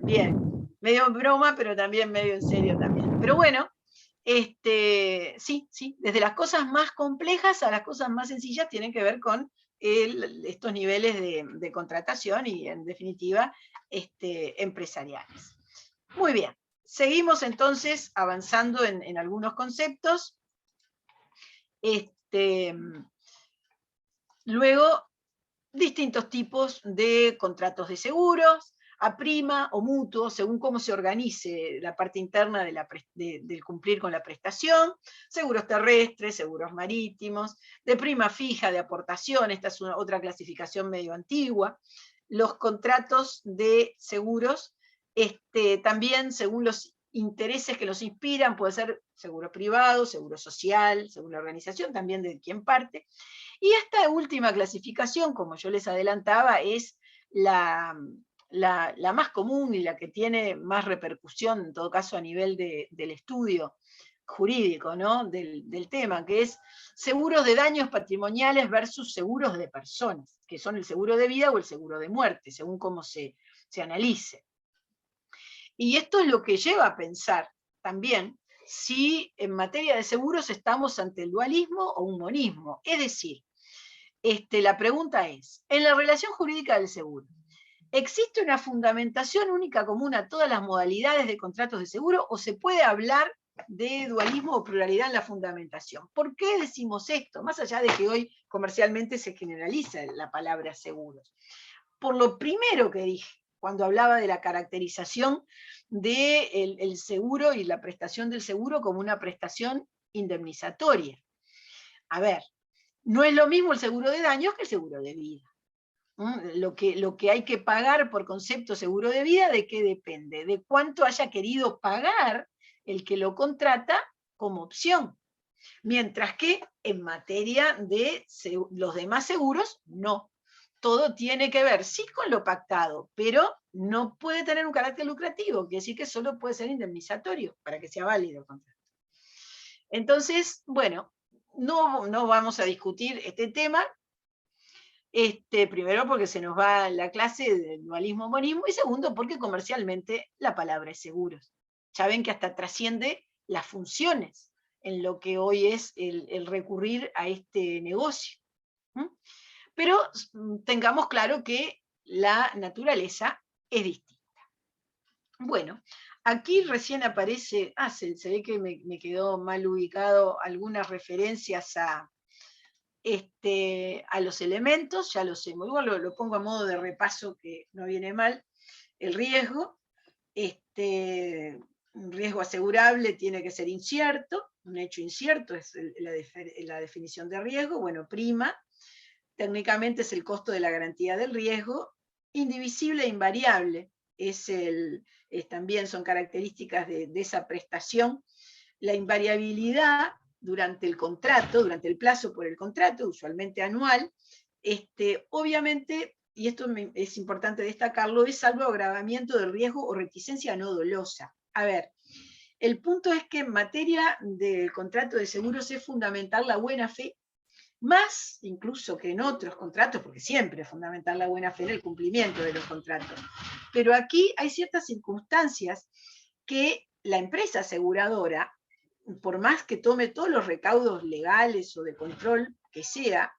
Bien, medio en broma, pero también medio en serio también. Pero bueno, sí, desde las cosas más complejas a las cosas más sencillas tienen que ver con estos niveles de contratación y, en definitiva, empresariales. Muy bien, seguimos entonces avanzando en algunos conceptos. Luego, distintos tipos de contratos de seguros, a prima o mutuo, según cómo se organice la parte interna del cumplir con la prestación, seguros terrestres, seguros marítimos, de prima fija, de aportación, esta es otra clasificación medio antigua, los contratos de seguros, también según los intereses que los inspiran, puede ser seguro privado, seguro social, según la organización, también de quien parte. Y esta última clasificación, como yo les adelantaba, es la más común y la que tiene más repercusión, en todo caso a nivel del estudio jurídico, ¿no? del tema, que es seguros de daños patrimoniales versus seguros de personas, que son el seguro de vida o el seguro de muerte, según cómo se analice. Y esto es lo que lleva a pensar también si en materia de seguros estamos ante el dualismo o un monismo. Es decir, la pregunta es, en la relación jurídica del seguro, ¿existe una fundamentación única común a todas las modalidades de contratos de seguro o se puede hablar de dualismo o pluralidad en la fundamentación? ¿Por qué decimos esto? Más allá de que hoy comercialmente se generaliza la palabra seguros. Por lo primero que dije, cuando hablaba de la caracterización del seguro y la prestación del seguro como una prestación indemnizatoria. A ver, no es lo mismo el seguro de daños que el seguro de vida. Lo que hay que pagar por concepto seguro de vida, ¿de qué depende? De cuánto haya querido pagar el que lo contrata como opción. Mientras que en materia de los demás seguros, no. Todo tiene que ver, sí, con lo pactado, pero no puede tener un carácter lucrativo, quiere decir que solo puede ser indemnizatorio para que sea válido el contrato. Entonces, bueno, no vamos a discutir este tema, primero porque se nos va la clase del dualismo-monismo, y segundo porque comercialmente la palabra es seguros. Ya ven que hasta trasciende las funciones en lo que hoy es el recurrir a este negocio. Pero tengamos claro que la naturaleza es distinta. Bueno, aquí recién aparece, se ve que me quedó mal ubicado algunas referencias a los elementos, ya lo sé, igual lo pongo a modo de repaso que no viene mal. El riesgo, un riesgo asegurable tiene que ser incierto, un hecho incierto es la definición de riesgo, bueno, prima, técnicamente es el costo de la garantía del riesgo, indivisible e invariable, también son características de esa prestación. La invariabilidad durante el contrato, durante el plazo por el contrato, usualmente anual, obviamente, y esto es importante destacarlo, es salvo agravamiento del riesgo o reticencia no dolosa. A ver, el punto es que en materia del contrato de seguros es fundamental la buena fe, más incluso que en otros contratos, porque siempre es fundamental la buena fe en el cumplimiento de los contratos. Pero aquí hay ciertas circunstancias que la empresa aseguradora, por más que tome todos los recaudos legales o de control que sea,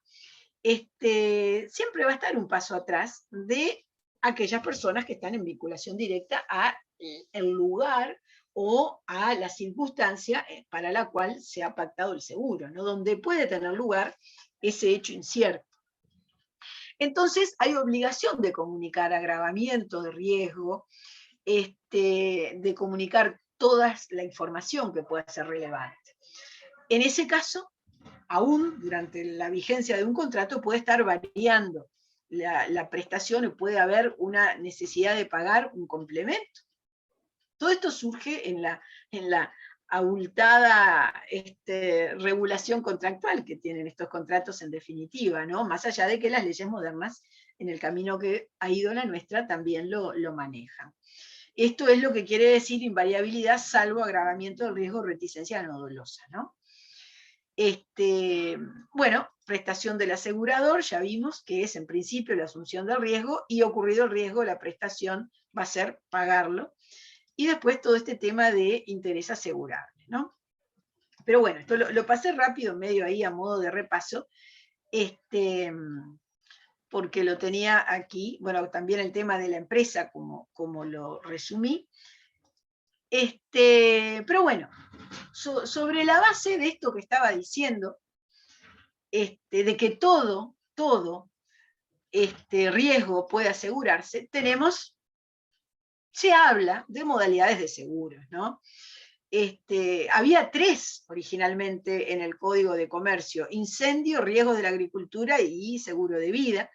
siempre va a estar un paso atrás de aquellas personas que están en vinculación directa al lugar o a la circunstancia para la cual se ha pactado el seguro, ¿no? Donde puede tener lugar ese hecho incierto. Entonces hay obligación de comunicar agravamiento de riesgo, de comunicar toda la información que pueda ser relevante. En ese caso, aún durante la vigencia de un contrato puede estar variando la prestación y puede haber una necesidad de pagar un complemento. Todo esto surge en la abultada regulación contractual que tienen estos contratos en definitiva, ¿no? Más allá de que las leyes modernas, en el camino que ha ido la nuestra, también lo manejan. Esto es lo que quiere decir invariabilidad salvo agravamiento del riesgo o reticencia no dolosa, ¿no? Bueno, prestación del asegurador, ya vimos que es en principio la asunción del riesgo, y ocurrido el riesgo, la prestación va a ser pagarlo. Y después todo este tema de interés asegurable, ¿no? Pero bueno, esto lo pasé rápido, medio ahí a modo de repaso, porque lo tenía aquí, bueno, también el tema de la empresa, como lo resumí. Pero bueno, sobre la base de esto que estaba diciendo, de que todo riesgo puede asegurarse, se habla de modalidades de seguros, ¿no? Había 3 originalmente en el Código de Comercio: incendio, riesgos de la agricultura y seguro de vida,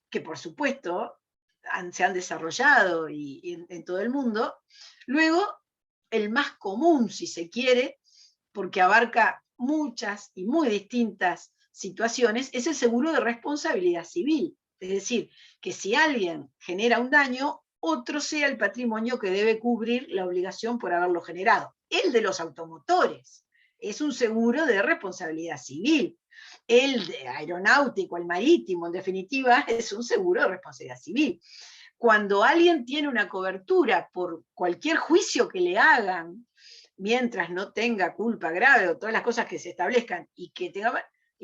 que por supuesto se han desarrollado en todo el mundo. Luego, el más común, si se quiere, porque abarca muchas y muy distintas situaciones, es el seguro de responsabilidad civil. Es decir, que si alguien genera un daño, otro sea el patrimonio que debe cubrir la obligación por haberlo generado. El de los automotores es un seguro de responsabilidad civil. El de aeronáutico, el marítimo, en definitiva, es un seguro de responsabilidad civil. Cuando alguien tiene una cobertura por cualquier juicio que le hagan, mientras no tenga culpa grave o todas las cosas que se establezcan, y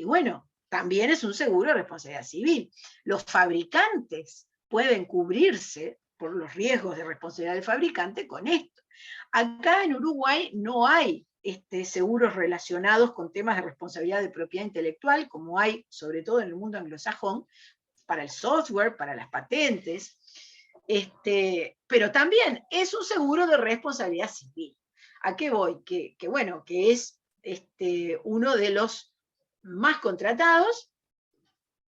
bueno, también es un seguro de responsabilidad civil. Los fabricantes pueden cubrirse por los riesgos de responsabilidad del fabricante con esto. Acá en Uruguay no hay seguros relacionados con temas de responsabilidad de propiedad intelectual, como hay sobre todo en el mundo anglosajón, para el software, para las patentes, pero también es un seguro de responsabilidad civil. ¿A qué voy? Que bueno, que es uno de los más contratados,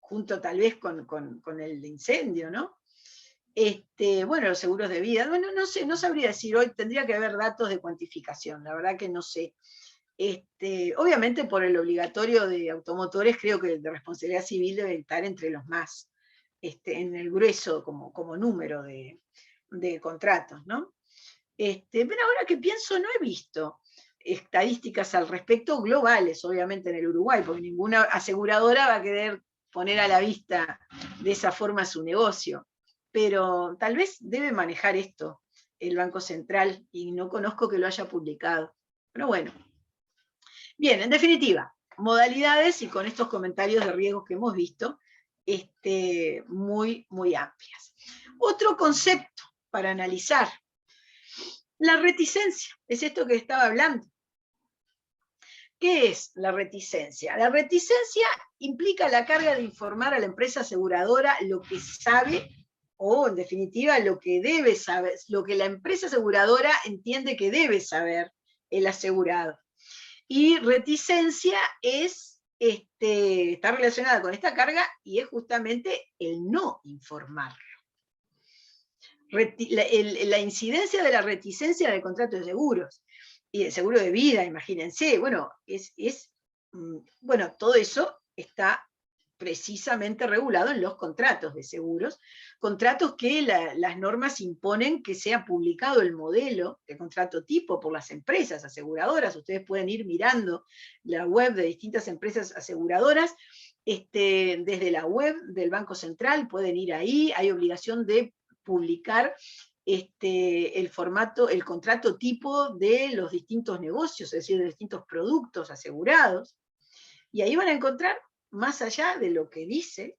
junto tal vez con el incendio, ¿no? Bueno, los seguros de vida, bueno, no sé, no sabría decir hoy, tendría que haber datos de cuantificación, la verdad que no sé. Obviamente por el obligatorio de automotores, creo que el de responsabilidad civil debe estar entre los más, en el grueso como número de contratos, ¿no? Pero ahora que pienso, no he visto estadísticas al respecto globales, obviamente en el Uruguay, porque ninguna aseguradora va a querer poner a la vista de esa forma su negocio. Pero tal vez debe manejar esto el Banco Central y no conozco que lo haya publicado. Pero bueno. Bien, en definitiva, modalidades y con estos comentarios de riesgos que hemos visto, muy, muy amplias. Otro concepto para analizar, la reticencia, es esto que estaba hablando. ¿Qué es la reticencia? La reticencia implica la carga de informar a la empresa aseguradora lo que sabe o, en definitiva, lo que debe saber, lo que la empresa aseguradora entiende que debe saber el asegurado. Y reticencia está relacionada con esta carga y es justamente el no informar. La incidencia de la reticencia en el contrato de seguros y el seguro de vida, imagínense, bueno, bueno, todo eso está precisamente regulado en los contratos de seguros, contratos que las normas imponen que sea publicado el modelo de contrato tipo por las empresas aseguradoras. Ustedes pueden ir mirando la web de distintas empresas aseguradoras, desde la web del Banco Central pueden ir ahí, hay obligación de publicar el formato, el contrato tipo de los distintos negocios, es decir, de distintos productos asegurados, y ahí van a encontrar, más allá de lo que dice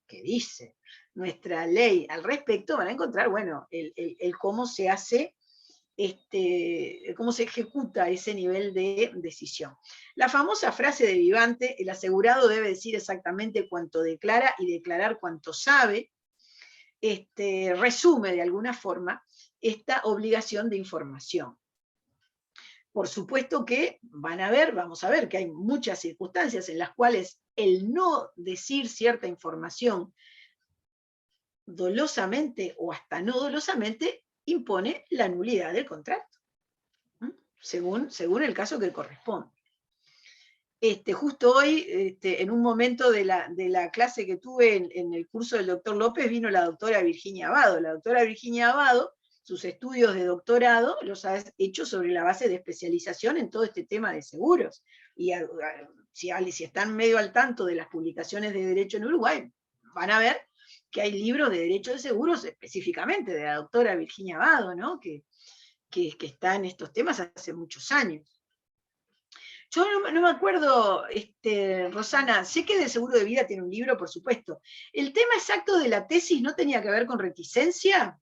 nuestra ley al respecto, van a encontrar, bueno, el cómo se hace, cómo se ejecuta ese nivel de decisión. La famosa frase de Vivante, el asegurado debe decir exactamente cuánto declara y declarar cuánto sabe, resume de alguna forma esta obligación de información. Por supuesto que vamos a ver que hay muchas circunstancias en las cuales el no decir cierta información dolosamente o hasta no dolosamente impone la nulidad del contrato, según el caso que corresponde. Justo hoy, en un momento de la clase que tuve en el curso del doctor López, vino la doctora Virginia Abado. La doctora Virginia Abado, sus estudios de doctorado los ha hecho sobre la base de especialización en todo este tema de seguros. Y si están medio al tanto de las publicaciones de derecho en Uruguay, van a ver que hay libros de derecho de seguros específicamente de la doctora Virginia Abado, ¿no? que está en estos temas hace muchos años. Yo no me acuerdo, Rosana, sé que de seguro de vida tiene un libro, por supuesto. ¿El tema exacto de la tesis no tenía que ver con reticencia?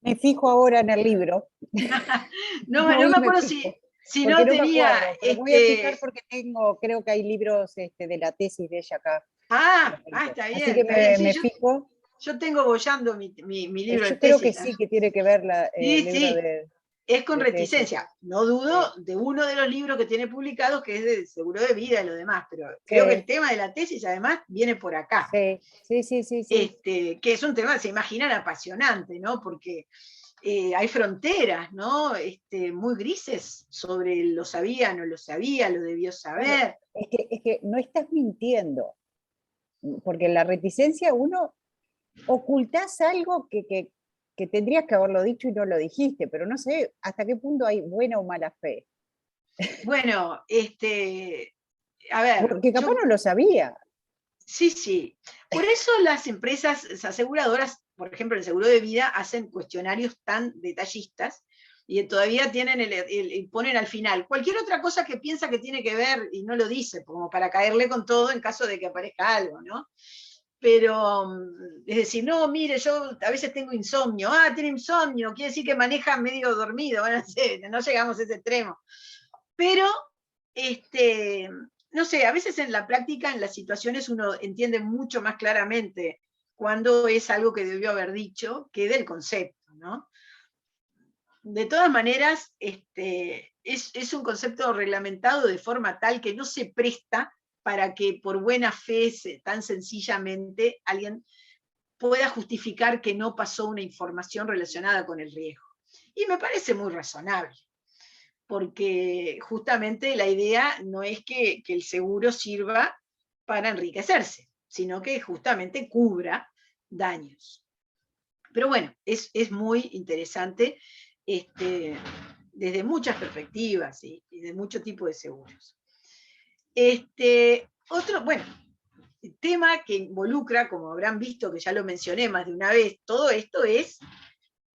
Me fijo ahora en el libro. no me acuerdo si no tenía... Me voy a fijar porque creo que hay libros de la tesis de ella acá. Está bien. Así que me fijo. Yo tengo bollando mi libro de tesis. Yo creo que sí, que tiene que ver el libro de... Es con reticencia. No dudo de uno de los libros que tiene publicados, que es de seguro de vida y lo demás, pero creo que el tema de la tesis, además, viene por acá. Sí. Que es un tema, se imaginan, apasionante, ¿no? Porque hay fronteras, ¿no? Muy grises sobre lo sabía, no lo sabía, lo debió saber. Es que no estás mintiendo, porque en la reticencia uno ocultás algo que tendrías que haberlo dicho y no lo dijiste, pero no sé hasta qué punto hay buena o mala fe. Bueno, a ver. Porque capaz no lo sabía. Sí. Por eso las empresas aseguradoras, por ejemplo, el seguro de vida, hacen cuestionarios tan detallistas y todavía tienen ponen al final cualquier otra cosa que piensa que tiene que ver y no lo dice, como para caerle con todo en caso de que aparezca algo, ¿no? Pero, es decir, no, mire, yo a veces tengo insomnio. Tiene insomnio, quiere decir que maneja medio dormido. Bueno, no llegamos a ese extremo. Pero, no sé, a veces en la práctica, en las situaciones, uno entiende mucho más claramente cuando es algo que debió haber dicho que del concepto, ¿no? De todas maneras, es un concepto reglamentado de forma tal que no se presta para que por buena fe, tan sencillamente, alguien pueda justificar que no pasó una información relacionada con el riesgo. Y me parece muy razonable, porque justamente la idea no es que el seguro sirva para enriquecerse, sino que justamente cubra daños. Pero bueno, es muy interesante desde muchas perspectivas y de mucho tipo de seguros. Otro, bueno, el tema que involucra, como habrán visto que ya lo mencioné más de una vez, todo esto es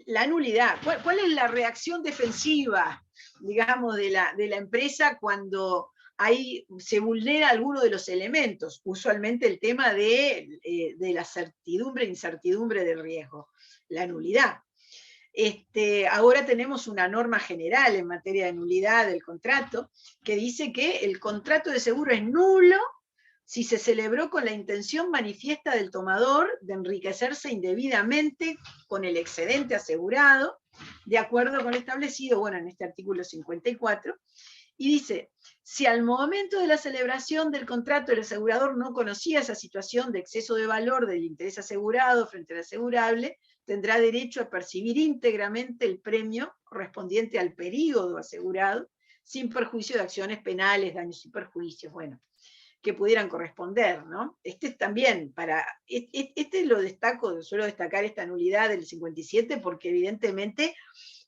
la nulidad. ¿Cuál es la reacción defensiva, digamos, de la empresa cuando se vulnera alguno de los elementos? Usualmente el tema de la certidumbre e incertidumbre del riesgo, la nulidad. Ahora tenemos una norma general en materia de nulidad del contrato que dice que el contrato de seguro es nulo si se celebró con la intención manifiesta del tomador de enriquecerse indebidamente con el excedente asegurado, de acuerdo con lo establecido, bueno, en este artículo 54, y dice, si al momento de la celebración del contrato el asegurador no conocía esa situación de exceso de valor del interés asegurado frente al asegurable, tendrá derecho a percibir íntegramente el premio correspondiente al período asegurado, sin perjuicio de acciones penales, daños y perjuicios, bueno, que pudieran corresponder, ¿no? También, lo destaco, suelo destacar esta nulidad del 57 porque evidentemente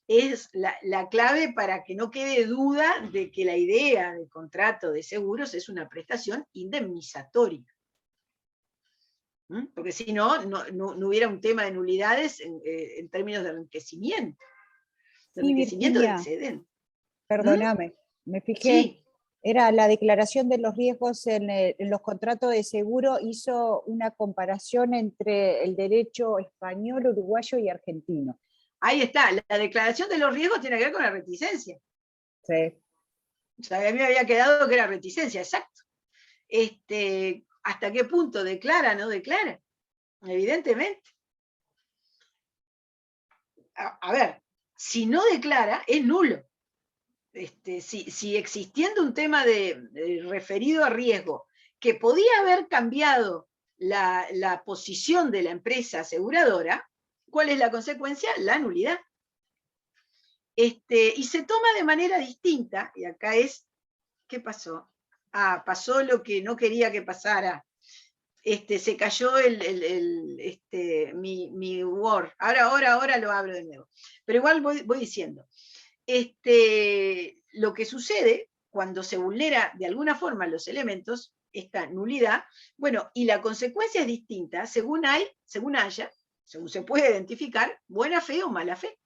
es la clave para que no quede duda de que la idea del contrato de seguros es una prestación indemnizatoria. Porque si no hubiera un tema de nulidades en términos de enriquecimiento. De Sí, enriquecimiento de Virginia, excedente. perdóname, me fijé. Sí. Era la declaración de los riesgos en los contratos de seguro, hizo una comparación entre el derecho español, uruguayo y argentino. Ahí está, la declaración de los riesgos tiene que ver con la reticencia. Sí. O sea, a mí me había quedado que era reticencia, exacto. ¿Hasta qué punto declara, no declara? Evidentemente. A ver, si no declara, es nulo. Si existiendo un tema referido a riesgo, que podía haber cambiado la posición de la empresa aseguradora, ¿cuál es la consecuencia? La nulidad. Y se toma de manera distinta, y acá es, ¿qué pasó? Pasó lo que no quería que pasara. Se cayó mi Word. Ahora lo abro de nuevo. Pero igual voy diciendo. Lo que sucede cuando se vulnera de alguna forma los elementos, esta nulidad, bueno, y la consecuencia es distinta según se puede identificar, buena fe o mala fe.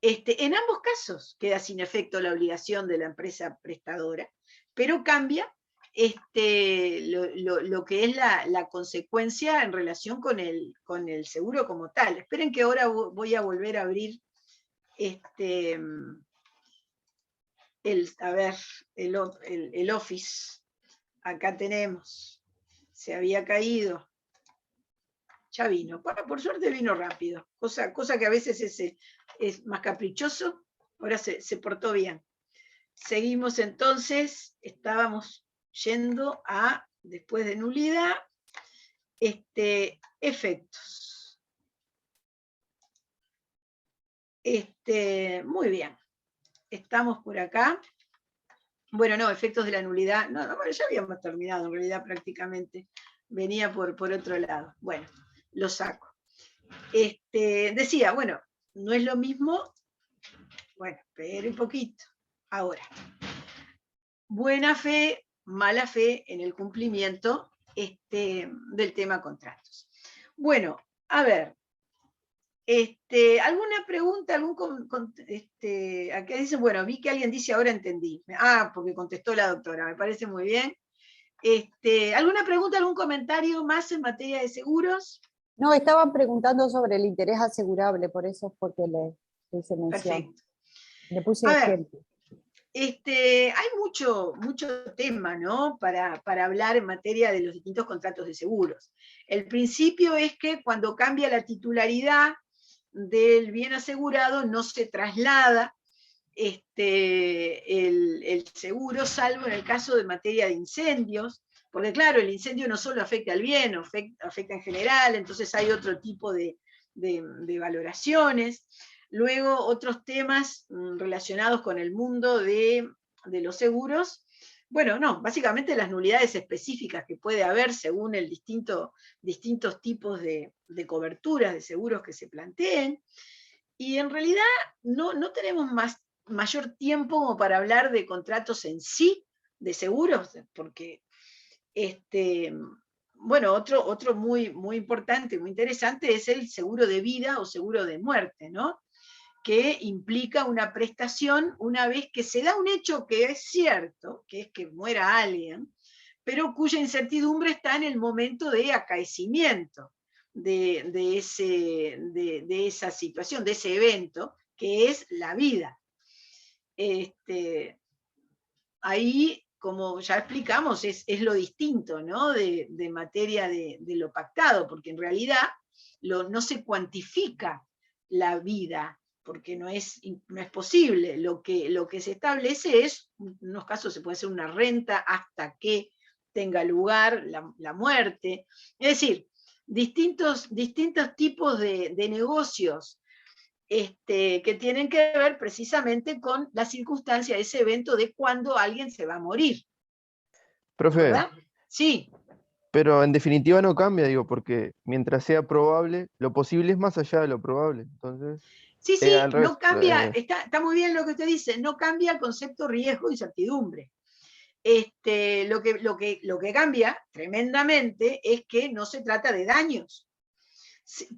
En ambos casos queda sin efecto la obligación de la empresa prestadora, pero cambia lo que es la consecuencia en relación con el seguro como tal. Esperen que ahora voy a volver a abrir el Office. Acá tenemos, se había caído, ya vino, por suerte vino rápido, cosa que a veces es más caprichoso, ahora se portó bien. Seguimos entonces, estábamos yendo a, después de nulidad, efectos. Muy bien, estamos por acá. Bueno, no, efectos de la nulidad, no, ya habíamos terminado en realidad prácticamente, venía por otro lado. Bueno, lo saco. Decía, bueno, no es lo mismo, bueno, pero un poquito. Ahora, buena fe, mala fe en el cumplimiento del tema contratos. Bueno, a ver, ¿alguna pregunta? Acá dicen, bueno, vi que alguien dice ahora entendí. Porque contestó la doctora, me parece muy bien. ¿Alguna pregunta, algún comentario más en materia de seguros? No, estaban preguntando sobre el interés asegurable, por eso es porque le hice mención. Perfecto. Le puse A ver, ejemplo. hay mucho tema, ¿no? Para hablar en materia de los distintos contratos de seguros. El principio es que cuando cambia la titularidad del bien asegurado no se traslada el seguro, salvo en el caso de materia de incendios, porque claro, el incendio no solo afecta al bien, afecta en general, entonces hay otro tipo de valoraciones. Luego, otros temas relacionados con el mundo de los seguros. Bueno, no, básicamente las nulidades específicas que puede haber según el distintos tipos de coberturas de seguros que se planteen. Y en realidad no tenemos mayor tiempo como para hablar de contratos en sí, de seguros, porque bueno, otro muy, muy importante, muy interesante es el seguro de vida o seguro de muerte, ¿no? Que implica una prestación una vez que se da un hecho que es cierto, que es que muera alguien, pero cuya incertidumbre está en el momento de acaecimiento de esa situación, de ese evento, que es la vida. Ahí, como ya explicamos, es lo distinto, ¿no? de materia de lo pactado, porque en realidad no se cuantifica la vida, porque no es posible. Lo que se establece es, en unos casos se puede hacer una renta hasta que tenga lugar la muerte. Es decir, distintos tipos de negocios que tienen que ver precisamente con la circunstancia de ese evento de cuando alguien se va a morir. Profe, ¿Verdad? Sí. pero en definitiva no cambia, digo, porque mientras sea probable, lo posible es más allá de lo probable. Entonces, Sí, sí, al revés. no cambia, está muy bien lo que usted dice, no cambia el concepto riesgo y incertidumbre. Lo que cambia tremendamente es que no se trata de daños,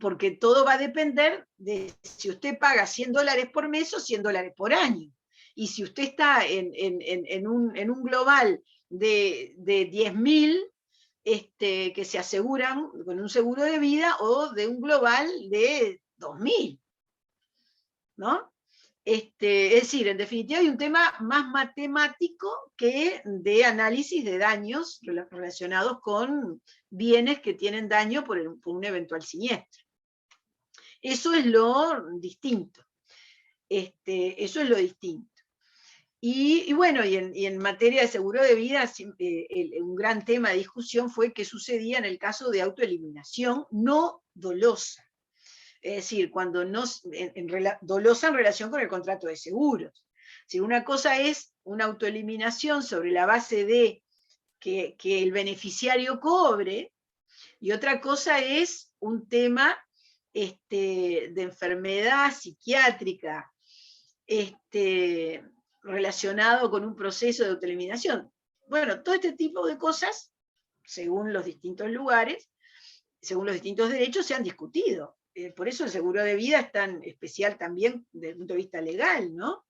porque todo va a depender de si usted paga $100 por mes o $100 por año. Y si usted está en un global de 10.000 que se aseguran con un seguro de vida, o de un global de 2.000, ¿no? Es decir, en definitiva hay un tema más matemático que de análisis de daños relacionados con bienes que tienen daño por un eventual siniestro. Eso es lo distinto. Eso es lo distinto. Y bueno, y en materia de seguro de vida, un gran tema de discusión fue qué sucedía en el caso de autoeliminación no dolosa. Es decir, cuando dolosa en relación con el contrato de seguros. Si una cosa es una autoeliminación sobre la base de que el beneficiario cobre, y otra cosa es un tema de enfermedad psiquiátrica relacionado con un proceso de autoeliminación. Bueno, todo este tipo de cosas, según los distintos lugares, según los distintos derechos, se han discutido. Por eso el seguro de vida es tan especial también desde el punto de vista legal, ¿no?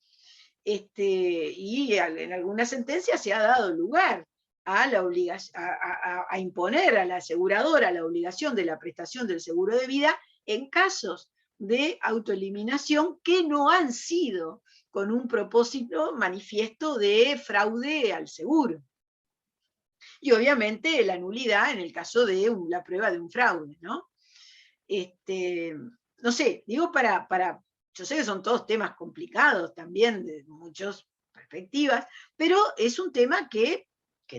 Y en algunas sentencias se ha dado lugar a la obligación, a imponer a la aseguradora la obligación de la prestación del seguro de vida en casos de autoeliminación que no han sido con un propósito manifiesto de fraude al seguro. Y obviamente la nulidad en el caso de la prueba de un fraude, ¿no? No sé, digo yo sé que son todos temas complicados también, de muchas perspectivas, pero es un tema que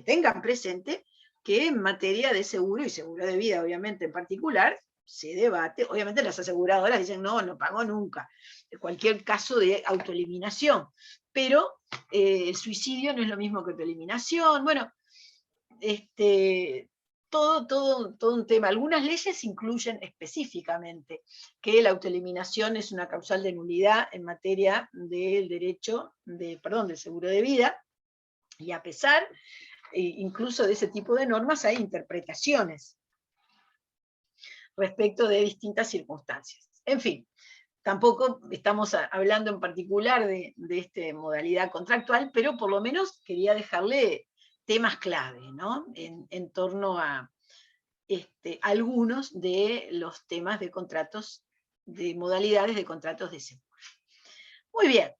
tengan presente que en materia de seguro, y seguro de vida obviamente en particular, se debate. Obviamente las aseguradoras dicen, no pago nunca, cualquier caso de autoeliminación, pero el suicidio no es lo mismo que autoeliminación. Bueno, todo un tema. Algunas leyes incluyen específicamente que la autoeliminación es una causal de nulidad en materia del derecho, del seguro de vida, y a pesar incluso de ese tipo de normas hay interpretaciones respecto de distintas circunstancias. En fin, tampoco estamos hablando en particular de esta modalidad contractual, pero por lo menos quería dejarle temas clave, ¿no? En torno a algunos de los temas de contratos, de modalidades de contratos de seguro. Muy bien.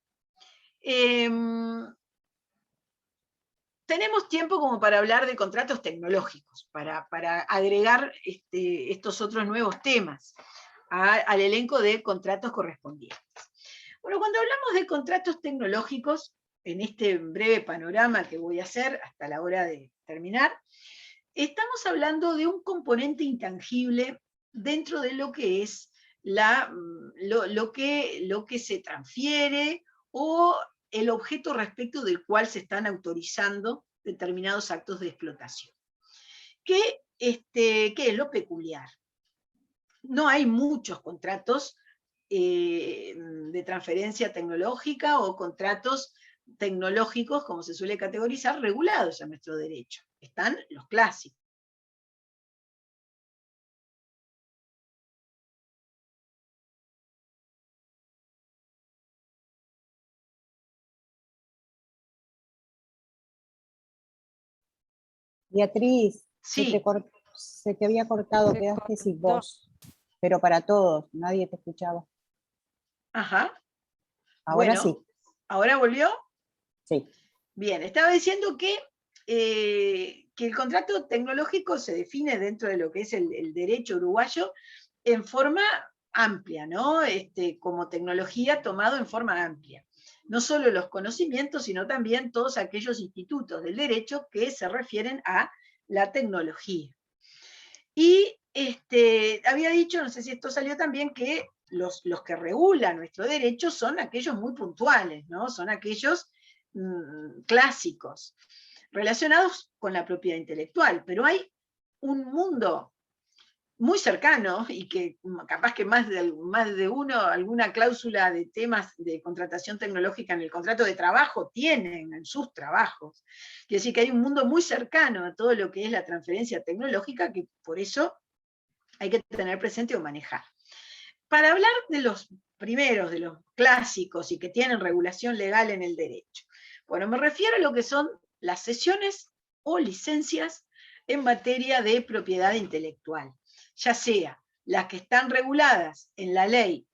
Tenemos tiempo como para hablar de contratos tecnológicos, para agregar estos otros nuevos temas al elenco de contratos correspondientes. Bueno, cuando hablamos de contratos tecnológicos, en este breve panorama que voy a hacer hasta la hora de terminar, estamos hablando de un componente intangible dentro de lo que es lo que se transfiere o el objeto respecto del cual se están autorizando determinados actos de explotación. ¿Qué es lo peculiar? No hay muchos contratos de transferencia tecnológica o contratos tecnológicos, como se suele categorizar, regulados en nuestro derecho. Están los clásicos. Beatriz, Sí, se te había cortado, Se quedaste sin cortó. voz, pero para todos, nadie te escuchaba. ajá. Ahora Bueno, sí, ¿ahora volvió? sí. Bien, estaba diciendo que el contrato tecnológico se define dentro de lo que es el derecho uruguayo en forma amplia, ¿no? Como tecnología tomado en forma amplia. No solo los conocimientos, sino también todos aquellos institutos del derecho que se refieren a la tecnología. Y había dicho, no sé si esto salió también, que los que regulan nuestro derecho son aquellos muy puntuales, ¿no? Son aquellos clásicos, relacionados con la propiedad intelectual, pero hay un mundo muy cercano y que capaz que más de uno, alguna cláusula de temas de contratación tecnológica en el contrato de trabajo tienen en sus trabajos. Quiere decir que hay un mundo muy cercano a todo lo que es la transferencia tecnológica que por eso hay que tener presente o manejar. Para hablar de los primeros, de los clásicos y que tienen regulación legal en el derecho, bueno, me refiero a lo que son las cesiones o licencias en materia de propiedad intelectual, ya sea las que están reguladas en la ley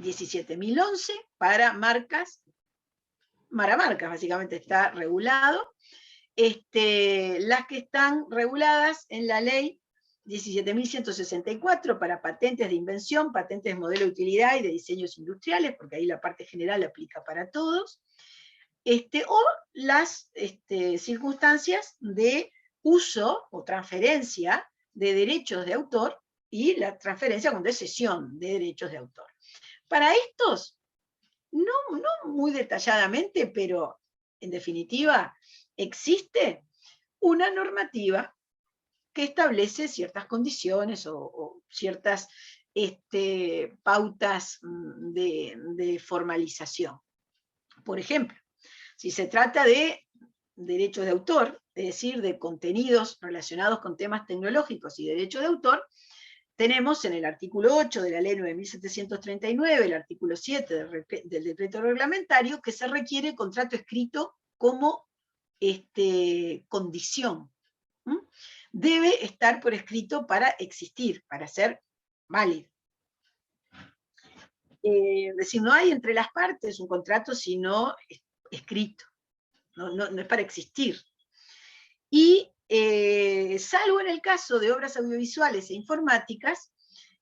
17.011 para marcas básicamente está regulado, las que están reguladas en la ley 17.164 para patentes de invención, patentes de modelo de utilidad y de diseños industriales, porque ahí la parte general aplica para todos, o las circunstancias de uso o transferencia de derechos de autor y la transferencia cuando es cesión de derechos de autor. Para estos, no muy detalladamente, pero en definitiva, existe una normativa que establece ciertas condiciones o ciertas pautas de formalización. Por ejemplo, si se trata de derechos de autor, es decir, de contenidos relacionados con temas tecnológicos y derechos de autor, tenemos en el artículo 8 de la ley 9.739, el artículo 7 del decreto reglamentario, que se requiere contrato escrito como condición. Debe estar por escrito para existir, para ser válido. Es decir, no hay entre las partes un contrato sino escrito, no es para existir. Y salvo en el caso de obras audiovisuales e informáticas,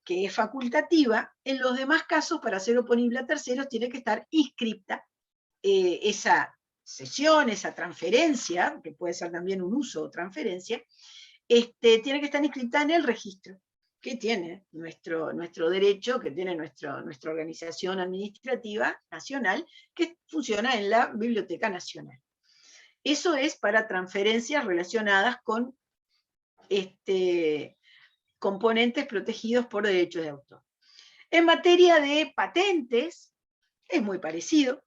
que es facultativa, en los demás casos, para ser oponible a terceros, tiene que estar inscripta esa cesión, esa transferencia, que puede ser también un uso o transferencia, tiene que estar inscrita en el registro que tiene nuestro derecho, que tiene nuestra organización administrativa nacional, que funciona en la Biblioteca Nacional. Eso es para transferencias relacionadas con componentes protegidos por derechos de autor. En materia de patentes, es muy parecido.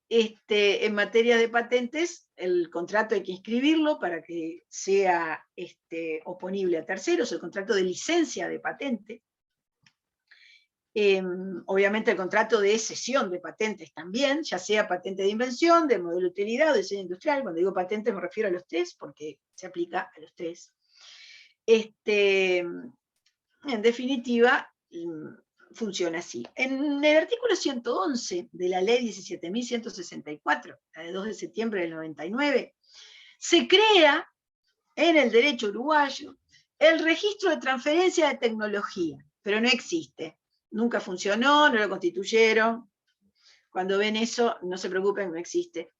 En materia de patentes, el contrato hay que inscribirlo para que sea oponible a terceros, el contrato de licencia de patente. Obviamente el contrato de cesión de patentes también, ya sea patente de invención, de modelo de utilidad o de diseño industrial. Cuando digo patentes me refiero a los tres, porque se aplica a los tres. En definitiva, funciona así. En el artículo 111 de la ley 17.164, la de 2 de septiembre del 99, se crea en el derecho uruguayo el registro de transferencia de tecnología, pero no existe. Nunca funcionó, no lo constituyeron. Cuando ven eso, no se preocupen, no existe.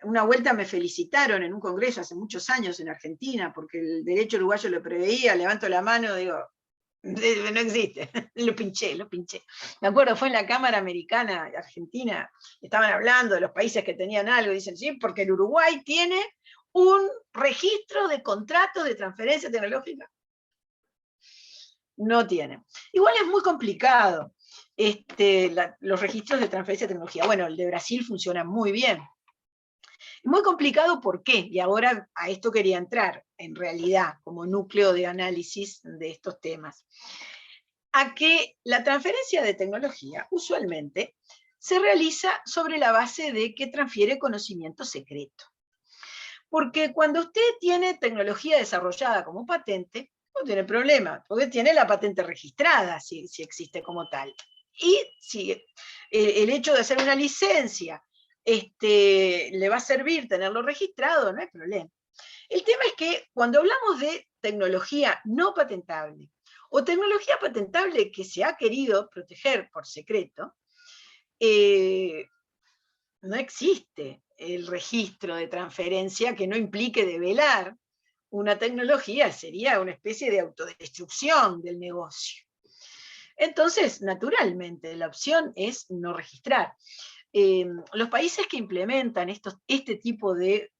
Una vuelta me felicitaron en un congreso hace muchos años en Argentina, porque el derecho uruguayo lo preveía, levanto la mano, digo, no existe, lo pinché. Me acuerdo, fue en la Cámara Americana, Argentina, estaban hablando de los países que tenían algo, y dicen, sí, porque el Uruguay tiene un registro de contratos de transferencia tecnológica. No tiene. Igual es muy complicado. Los registros de transferencia de tecnología. Bueno, el de Brasil funciona muy bien. Muy complicado, ¿por qué? Y ahora a esto quería entrar, en realidad, como núcleo de análisis de estos temas. A que la transferencia de tecnología, usualmente, se realiza sobre la base de que transfiere conocimiento secreto. Porque cuando usted tiene tecnología desarrollada como patente, no tiene problema, porque tiene la patente registrada, si existe como tal. Y si el hecho de hacer una licencia le va a servir tenerlo registrado, no hay problema. El tema es que cuando hablamos de tecnología no patentable, o tecnología patentable que se ha querido proteger por secreto, no existe el registro de transferencia que no implique develar una tecnología, sería una especie de autodestrucción del negocio. Entonces, naturalmente, la opción es no registrar. Los países que implementan este tipo de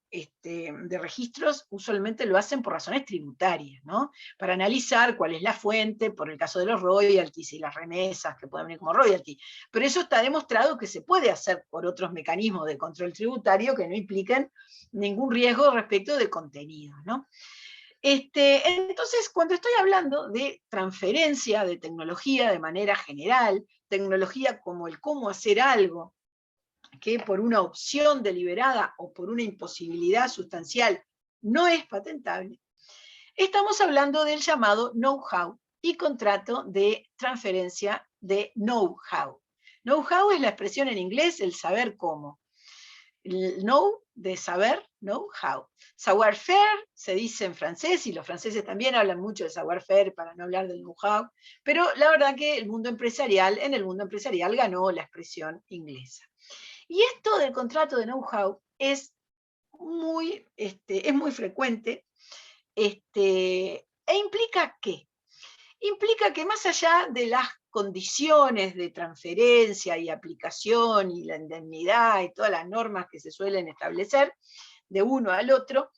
registros usualmente lo hacen por razones tributarias, ¿no? Para analizar cuál es la fuente, por el caso de los royalties y las remesas que pueden venir como royalty. Pero eso está demostrado que se puede hacer por otros mecanismos de control tributario que no impliquen ningún riesgo respecto de contenido, ¿no? Entonces, cuando estoy hablando de transferencia de tecnología de manera general, tecnología como el cómo hacer algo, que por una opción deliberada o por una imposibilidad sustancial no es patentable, estamos hablando del llamado know-how y contrato de transferencia de know-how. Know-how es la expresión en inglés, el saber cómo. El know de saber, know-how. Savoir-faire se dice en francés, y los franceses también hablan mucho de savoir-faire para no hablar del know-how, pero la verdad que en el mundo empresarial ganó la expresión inglesa. Y esto del contrato de know-how es muy frecuente, e implica ¿qué? Implica que más allá de las condiciones de transferencia y aplicación y la indemnidad y todas las normas que se suelen establecer de uno al otro,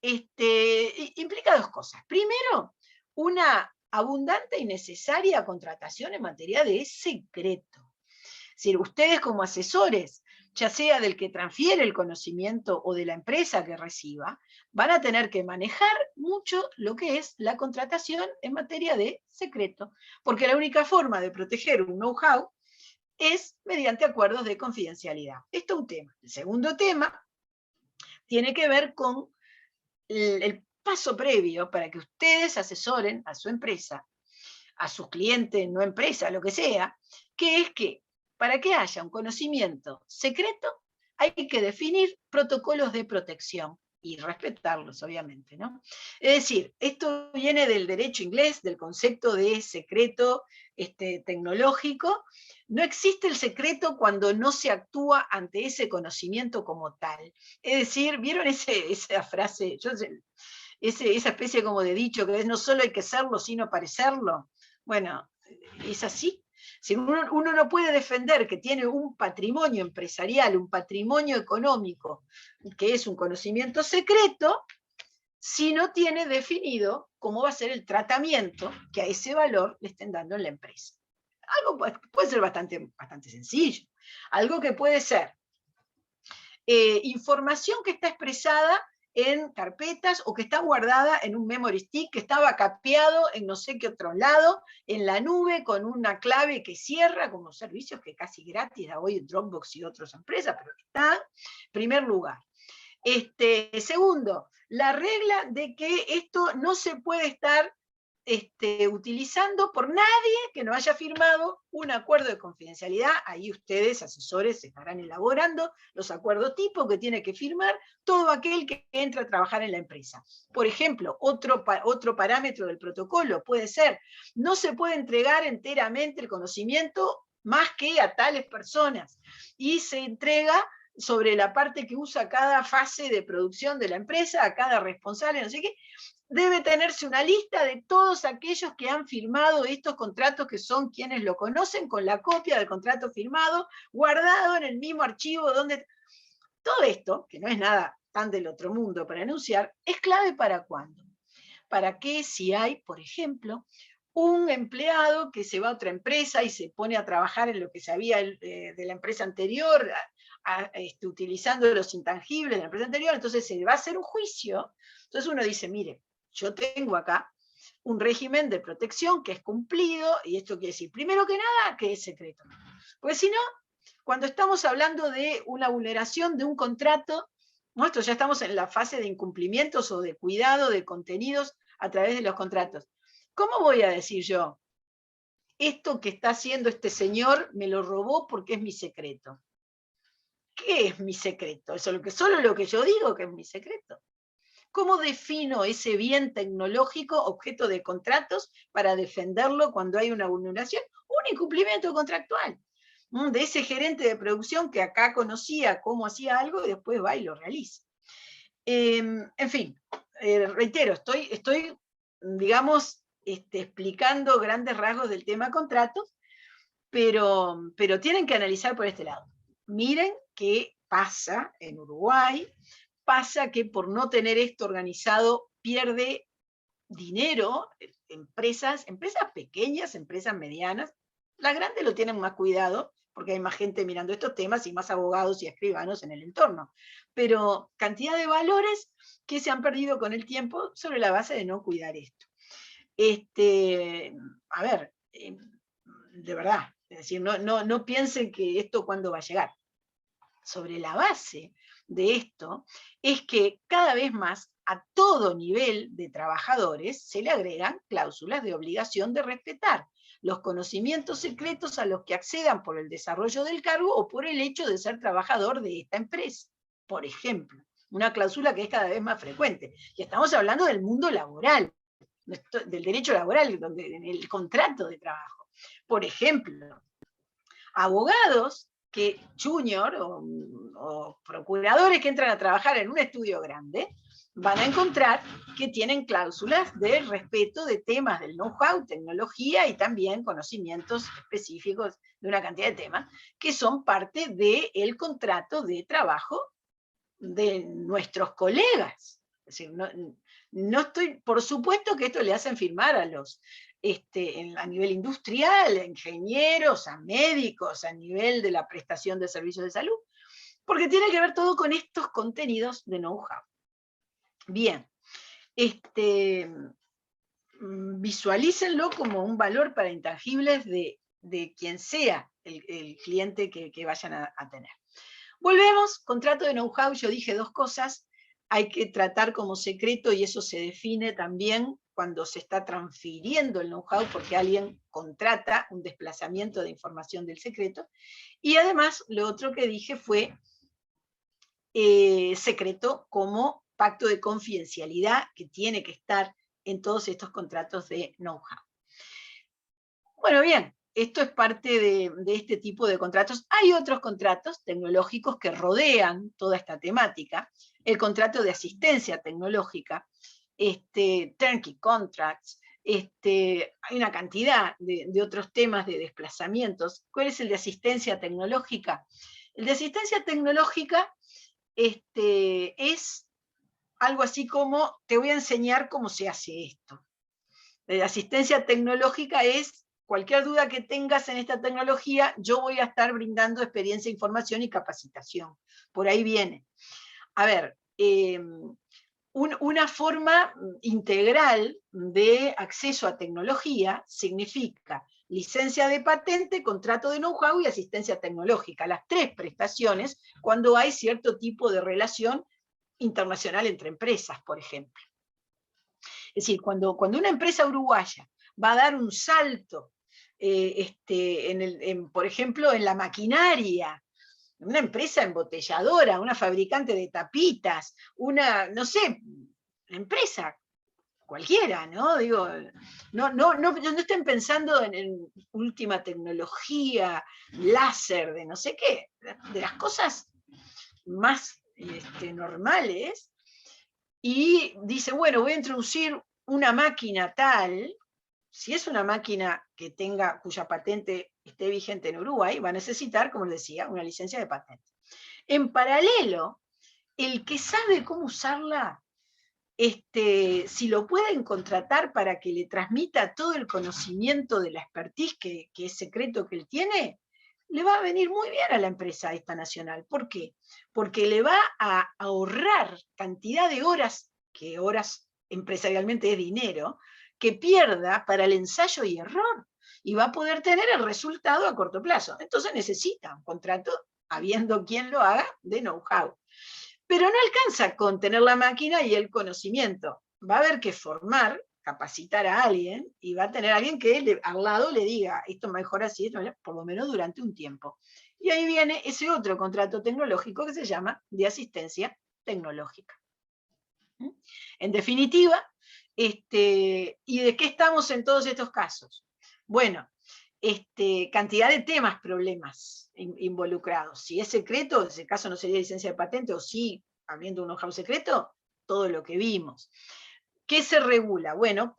implica dos cosas. Primero, una abundante y necesaria contratación en materia de secreto. Es decir, ustedes como asesores, ya sea del que transfiere el conocimiento o de la empresa que reciba, van a tener que manejar mucho lo que es la contratación en materia de secreto, porque la única forma de proteger un know-how es mediante acuerdos de confidencialidad. Esto es un tema. El segundo tema tiene que ver con el paso previo para que ustedes asesoren a su empresa, a sus clientes, no empresa, lo que sea, que es que para que haya un conocimiento secreto hay que definir protocolos de protección y respetarlos, obviamente, ¿no? Es decir, esto viene del derecho inglés, del concepto de secreto tecnológico. No existe el secreto cuando no se actúa ante ese conocimiento como tal. Es decir, ¿vieron esa frase? Esa especie como de dicho que es no solo hay que serlo, sino parecerlo. Bueno, es así. Si uno no puede defender que tiene un patrimonio empresarial, un patrimonio económico, que es un conocimiento secreto, si no tiene definido cómo va a ser el tratamiento que a ese valor le estén dando en la empresa. Algo puede ser bastante sencillo. Algo que puede ser información que está expresada en carpetas o que está guardada en un memory stick que estaba capeado en no sé qué otro lado, en la nube con una clave que cierra, como servicios que casi gratis da hoy Dropbox y otras empresas, pero que está en primer lugar. Segundo, la regla de que esto no se puede estar utilizando por nadie que no haya firmado un acuerdo de confidencialidad. Ahí ustedes, asesores, estarán elaborando los acuerdos tipo que tiene que firmar todo aquel que entra a trabajar en la empresa. Por ejemplo, otro parámetro del protocolo puede ser, no se puede entregar enteramente el conocimiento más que a tales personas, y se entrega sobre la parte que usa cada fase de producción de la empresa, a cada responsable, no sé qué. Debe tenerse una lista de todos aquellos que han firmado estos contratos, que son quienes lo conocen, con la copia del contrato firmado, guardado en el mismo archivo donde... Todo esto, que no es nada tan del otro mundo para enunciar, es clave para cuándo. Para que si hay, por ejemplo, un empleado que se va a otra empresa y se pone a trabajar en lo que sabía de la empresa anterior, utilizando los intangibles de la empresa anterior, entonces se va a hacer un juicio. Entonces uno dice, mire, yo tengo acá un régimen de protección que es cumplido, y esto quiere decir, primero que nada, que es secreto. Porque si no, cuando estamos hablando de una vulneración de un contrato, nosotros ya estamos en la fase de incumplimientos o de cuidado de contenidos a través de los contratos. ¿Cómo voy a decir yo, esto que está haciendo este señor me lo robó porque es mi secreto? ¿Qué es mi secreto? Eso es solo lo que yo digo que es mi secreto. ¿Cómo defino ese bien tecnológico, objeto de contratos, para defenderlo cuando hay una vulneración? Un incumplimiento contractual. De ese gerente de producción que acá conocía cómo hacía algo y después va y lo realiza. En fin, reitero, estoy digamos, explicando grandes rasgos del tema contratos, pero tienen que analizar por este lado. Miren qué pasa en Uruguay. Pasa que por no tener esto organizado pierde dinero empresas pequeñas, empresas medianas. Las grandes lo tienen más cuidado porque hay más gente mirando estos temas y más abogados y escribanos en el entorno. Pero cantidad de valores que se han perdido con el tiempo sobre la base de no cuidar esto. A ver, de verdad, es decir, no piensen que esto cuándo va a llegar. Sobre la base de esto es que cada vez más a todo nivel de trabajadores se le agregan cláusulas de obligación de respetar los conocimientos secretos a los que accedan por el desarrollo del cargo o por el hecho de ser trabajador de esta empresa. Por ejemplo, una cláusula que es cada vez más frecuente. Y estamos hablando del mundo laboral, del derecho laboral, en el contrato de trabajo. Por ejemplo, abogados que junior o procuradores que entran a trabajar en un estudio grande van a encontrar que tienen cláusulas de respeto de temas del know-how, tecnología y también conocimientos específicos de una cantidad de temas que son parte del contrato de trabajo de nuestros colegas. Es decir, no estoy, por supuesto que esto le hacen firmar a los a nivel industrial, a ingenieros, a médicos, a nivel de la prestación de servicios de salud, porque tiene que ver todo con estos contenidos de know-how. Bien, visualícenlo como un valor para intangibles de quien sea el cliente que vayan a tener. Volvemos, contrato de know-how, yo dije dos cosas, hay que tratar como secreto y eso se define también cuando se está transfiriendo el know-how porque alguien contrata un desplazamiento de información del secreto. Y además, lo otro que dije fue secreto como pacto de confidencialidad que tiene que estar en todos estos contratos de know-how. Bueno, bien, esto es parte de este tipo de contratos. Hay otros contratos tecnológicos que rodean toda esta temática. El contrato de asistencia tecnológica, turnkey contracts, hay una cantidad de otros temas de desplazamientos. ¿Cuál es el de asistencia tecnológica? El de asistencia tecnológica es algo así como, te voy a enseñar cómo se hace esto. La asistencia tecnológica es cualquier duda que tengas en esta tecnología, yo voy a estar brindando experiencia, información y capacitación. Por ahí viene. A ver, una forma integral de acceso a tecnología significa licencia de patente, contrato de know-how y asistencia tecnológica. Las tres prestaciones cuando hay cierto tipo de relación internacional entre empresas, por ejemplo. Es decir, cuando una empresa uruguaya va a dar un salto, por ejemplo, en la maquinaria, una empresa embotelladora, una fabricante de tapitas, una, no sé, empresa, cualquiera, ¿no? Digo, no estén pensando en última tecnología, láser, de no sé qué, de las cosas más normales, y dice, bueno, voy a introducir una máquina tal. Si es una máquina cuya patente esté vigente en Uruguay, va a necesitar, como les decía, una licencia de patente. En paralelo, el que sabe cómo usarla, si lo pueden contratar para que le transmita todo el conocimiento de la expertise que es secreto que él tiene, le va a venir muy bien a la empresa esta nacional. ¿Por qué? Porque le va a ahorrar cantidad de horas, que horas empresarialmente es dinero, que pierda para el ensayo y error, y va a poder tener el resultado a corto plazo. Entonces necesita un contrato, habiendo quien lo haga, de know-how. Pero no alcanza con tener la máquina y el conocimiento. Va a haber que formar, capacitar a alguien, y va a tener a alguien que al lado le diga, esto mejor así, esto mejor, por lo menos durante un tiempo. Y ahí viene ese otro contrato tecnológico que se llama de asistencia tecnológica. En definitiva, ¿y de qué estamos en todos estos casos? Bueno, cantidad de temas, problemas involucrados. Si es secreto, en ese caso no sería licencia de patente, o sí, habiendo un know-how secreto, todo lo que vimos. ¿Qué se regula? Bueno,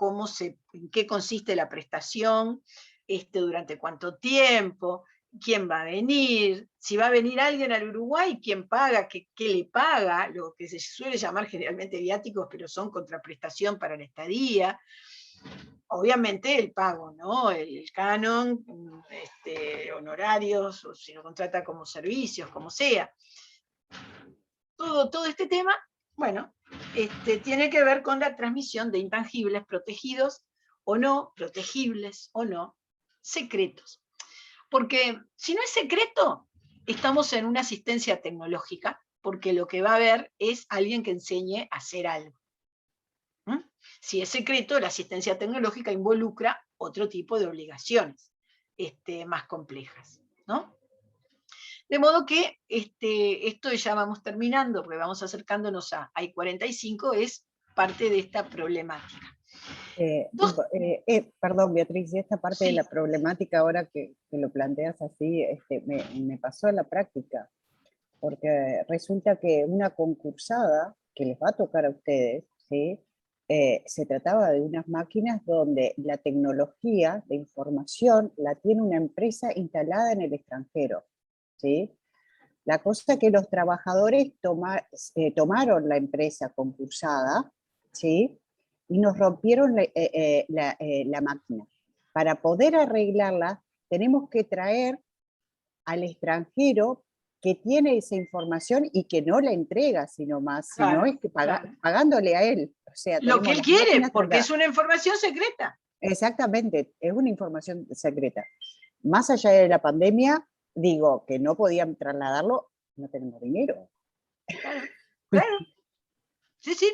en qué consiste la prestación, durante cuánto tiempo, quién va a venir, si va a venir alguien al Uruguay, quién paga, qué le paga, lo que se suele llamar generalmente viáticos, pero son contraprestación para la estadía. Obviamente el pago, ¿no? El canon, honorarios, o si lo contrata como servicios, como sea. Todo este tema, bueno, tiene que ver con la transmisión de intangibles protegidos o no, protegibles o no, secretos. Porque si no es secreto, estamos en una asistencia tecnológica, porque lo que va a haber es alguien que enseñe a hacer algo. Si es secreto, la asistencia tecnológica involucra otro tipo de obligaciones más complejas, ¿no? De modo que esto ya vamos terminando, porque vamos acercándonos a I-45, es parte de esta problemática. Perdón, Beatriz, esta parte de Sí. la problemática, ahora que lo planteas así, me pasó en la práctica, porque resulta que una concursada que les va a tocar a ustedes, ¿sí? Se trataba de unas máquinas donde la tecnología de información la tiene una empresa instalada en el extranjero, ¿sí? La cosa es que los trabajadores tomaron la empresa concursada, ¿sí? Y nos rompieron la máquina. Para poder arreglarla, tenemos que traer al extranjero que tiene esa información y que no la entrega, sino Claro, es que claro. pagándole a él. O sea, Lo que él quiere, porque es una información secreta. Exactamente, es una información secreta. Más allá de la pandemia, digo que no podían trasladarlo, no tenemos dinero. Claro, claro. Sí, sí.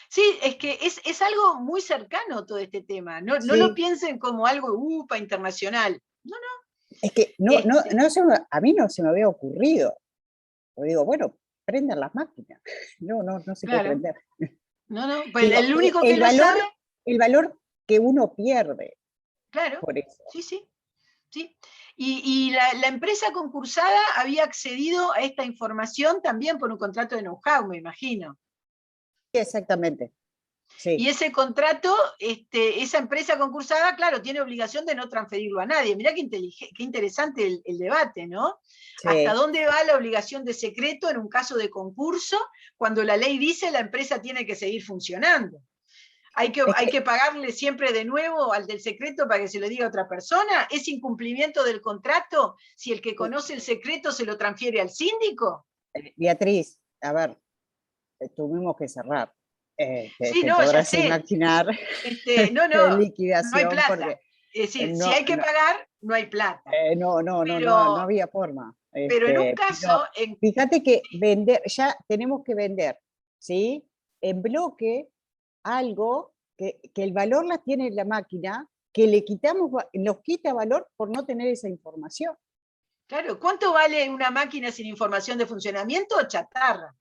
Sí, es que es algo muy cercano todo este tema. No, no lo piensen como algo internacional. No, no. Es que a mí no se me había ocurrido. Yo digo, bueno, prendan las máquinas. No se puede prender. No, no. Pues Digo, el único que lo sabe. El valor que uno pierde. Claro. Por eso. Sí, sí. ¿Sí? Y la empresa concursada había accedido a esta información también por un contrato de know-how, me imagino. Exactamente. Sí. Y ese contrato, esa empresa concursada, claro, tiene obligación de no transferirlo a nadie. Mirá qué interesante el debate, ¿no? Sí. ¿Hasta dónde va la obligación de secreto en un caso de concurso cuando la ley dice la empresa tiene que seguir funcionando? ¿Hay que pagarle siempre de nuevo al del secreto para que se lo diga a otra persona? ¿Es incumplimiento del contrato si el que conoce el secreto se lo transfiere al síndico? Beatriz, a ver, tuvimos que cerrar. Sí, no, ya sé. Imaginar no liquidación. hay plata. Porque, es decir, si hay que pagar, no hay plata. No había forma. Pero en un caso... Fíjate que ya tenemos que vender, ¿sí? En bloque algo que el valor la tiene la máquina, que nos quita valor por no tener esa información. Claro, ¿cuánto vale una máquina sin información de funcionamiento o chatarra?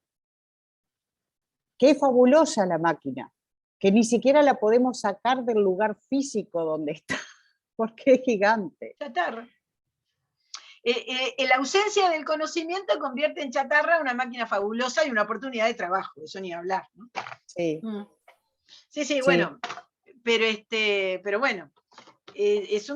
Qué fabulosa la máquina, que ni siquiera la podemos sacar del lugar físico donde está, porque es gigante. Chatarra. La ausencia del conocimiento convierte en chatarra una máquina fabulosa y una oportunidad de trabajo, eso ni hablar, ¿no? Sí. Sí, bueno, pero bueno, es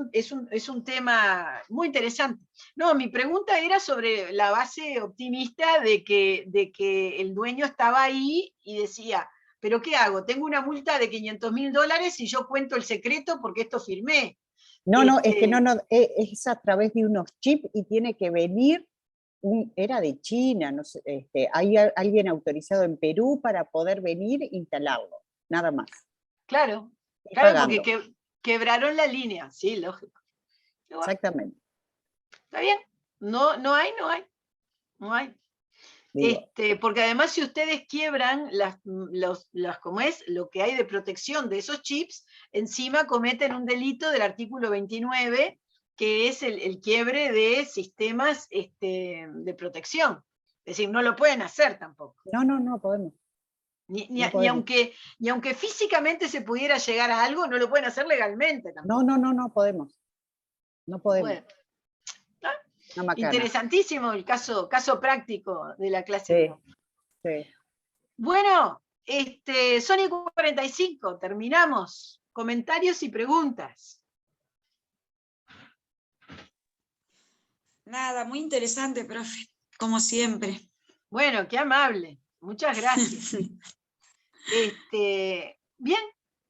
un tema muy interesante. No, mi pregunta era sobre la base optimista de que el dueño estaba ahí y decía, ¿pero qué hago? Tengo una multa de $500.000 y yo cuento el secreto porque esto firmé. No, es que no, es a través de unos chips y tiene que venir, era de China, no sé, hay alguien autorizado en Perú para poder venir e instalarlo, nada más. Claro, Y claro, pagando. porque quebraron la línea, sí, lógico. Exactamente. ¿Está bien? No hay. Digo, Porque además si ustedes quiebran ¿cómo es? Lo que hay de protección de esos chips, encima cometen un delito del artículo 29, que es el quiebre de sistemas de protección. Es decir, no lo pueden hacer tampoco. no podemos. Ni aunque físicamente se pudiera llegar a algo, no lo pueden hacer legalmente tampoco. No podemos. No podemos. Bueno, Una macana. interesantísimo el caso práctico de la clase Sí, de hoy. sí. Bueno, Sony 45, terminamos. Comentarios y preguntas. Nada, muy interesante, profe, como siempre. Bueno, qué amable. Muchas gracias. Bien,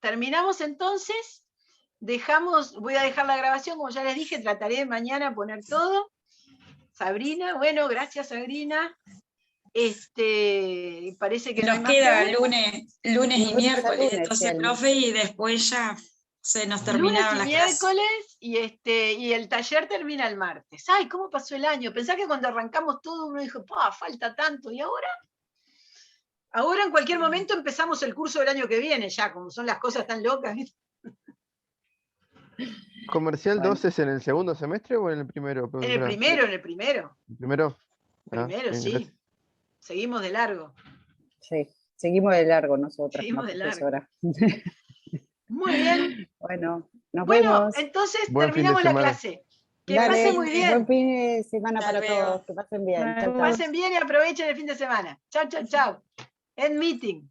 terminamos entonces. Voy a dejar la grabación, como ya les dije, trataré de mañana poner todo. Sabrina, bueno, gracias Sabrina. Parece que no hay Nos más queda preguntas. lunes y miércoles, lunes, entonces, sí, profe, y después ya se nos Lunes terminaron y las clases. miércoles y el taller termina el martes. Ay, ¿cómo pasó el año? Pensá que cuando arrancamos todo uno dijo, falta tanto, ¿y ahora? Ahora en cualquier momento empezamos el curso del año que viene ya, como son las cosas tan locas. ¿Comercial Bueno. 2 es en el segundo semestre o en el primero? En el primero. ¿El primero? Primero, bien, sí. gracias. Seguimos de largo. Sí, seguimos de largo nosotras, Seguimos como de largo. profesora. Muy bien. Bueno, nos Bueno, vemos. entonces Buen fin de terminamos la semana. clase. Que Dale, pasen muy buen bien. fin de semana Hasta para luego. todos. Que pasen bien. Chau, chau. Pasen bien y aprovechen el fin de semana. Chau, chau, chau. End meeting.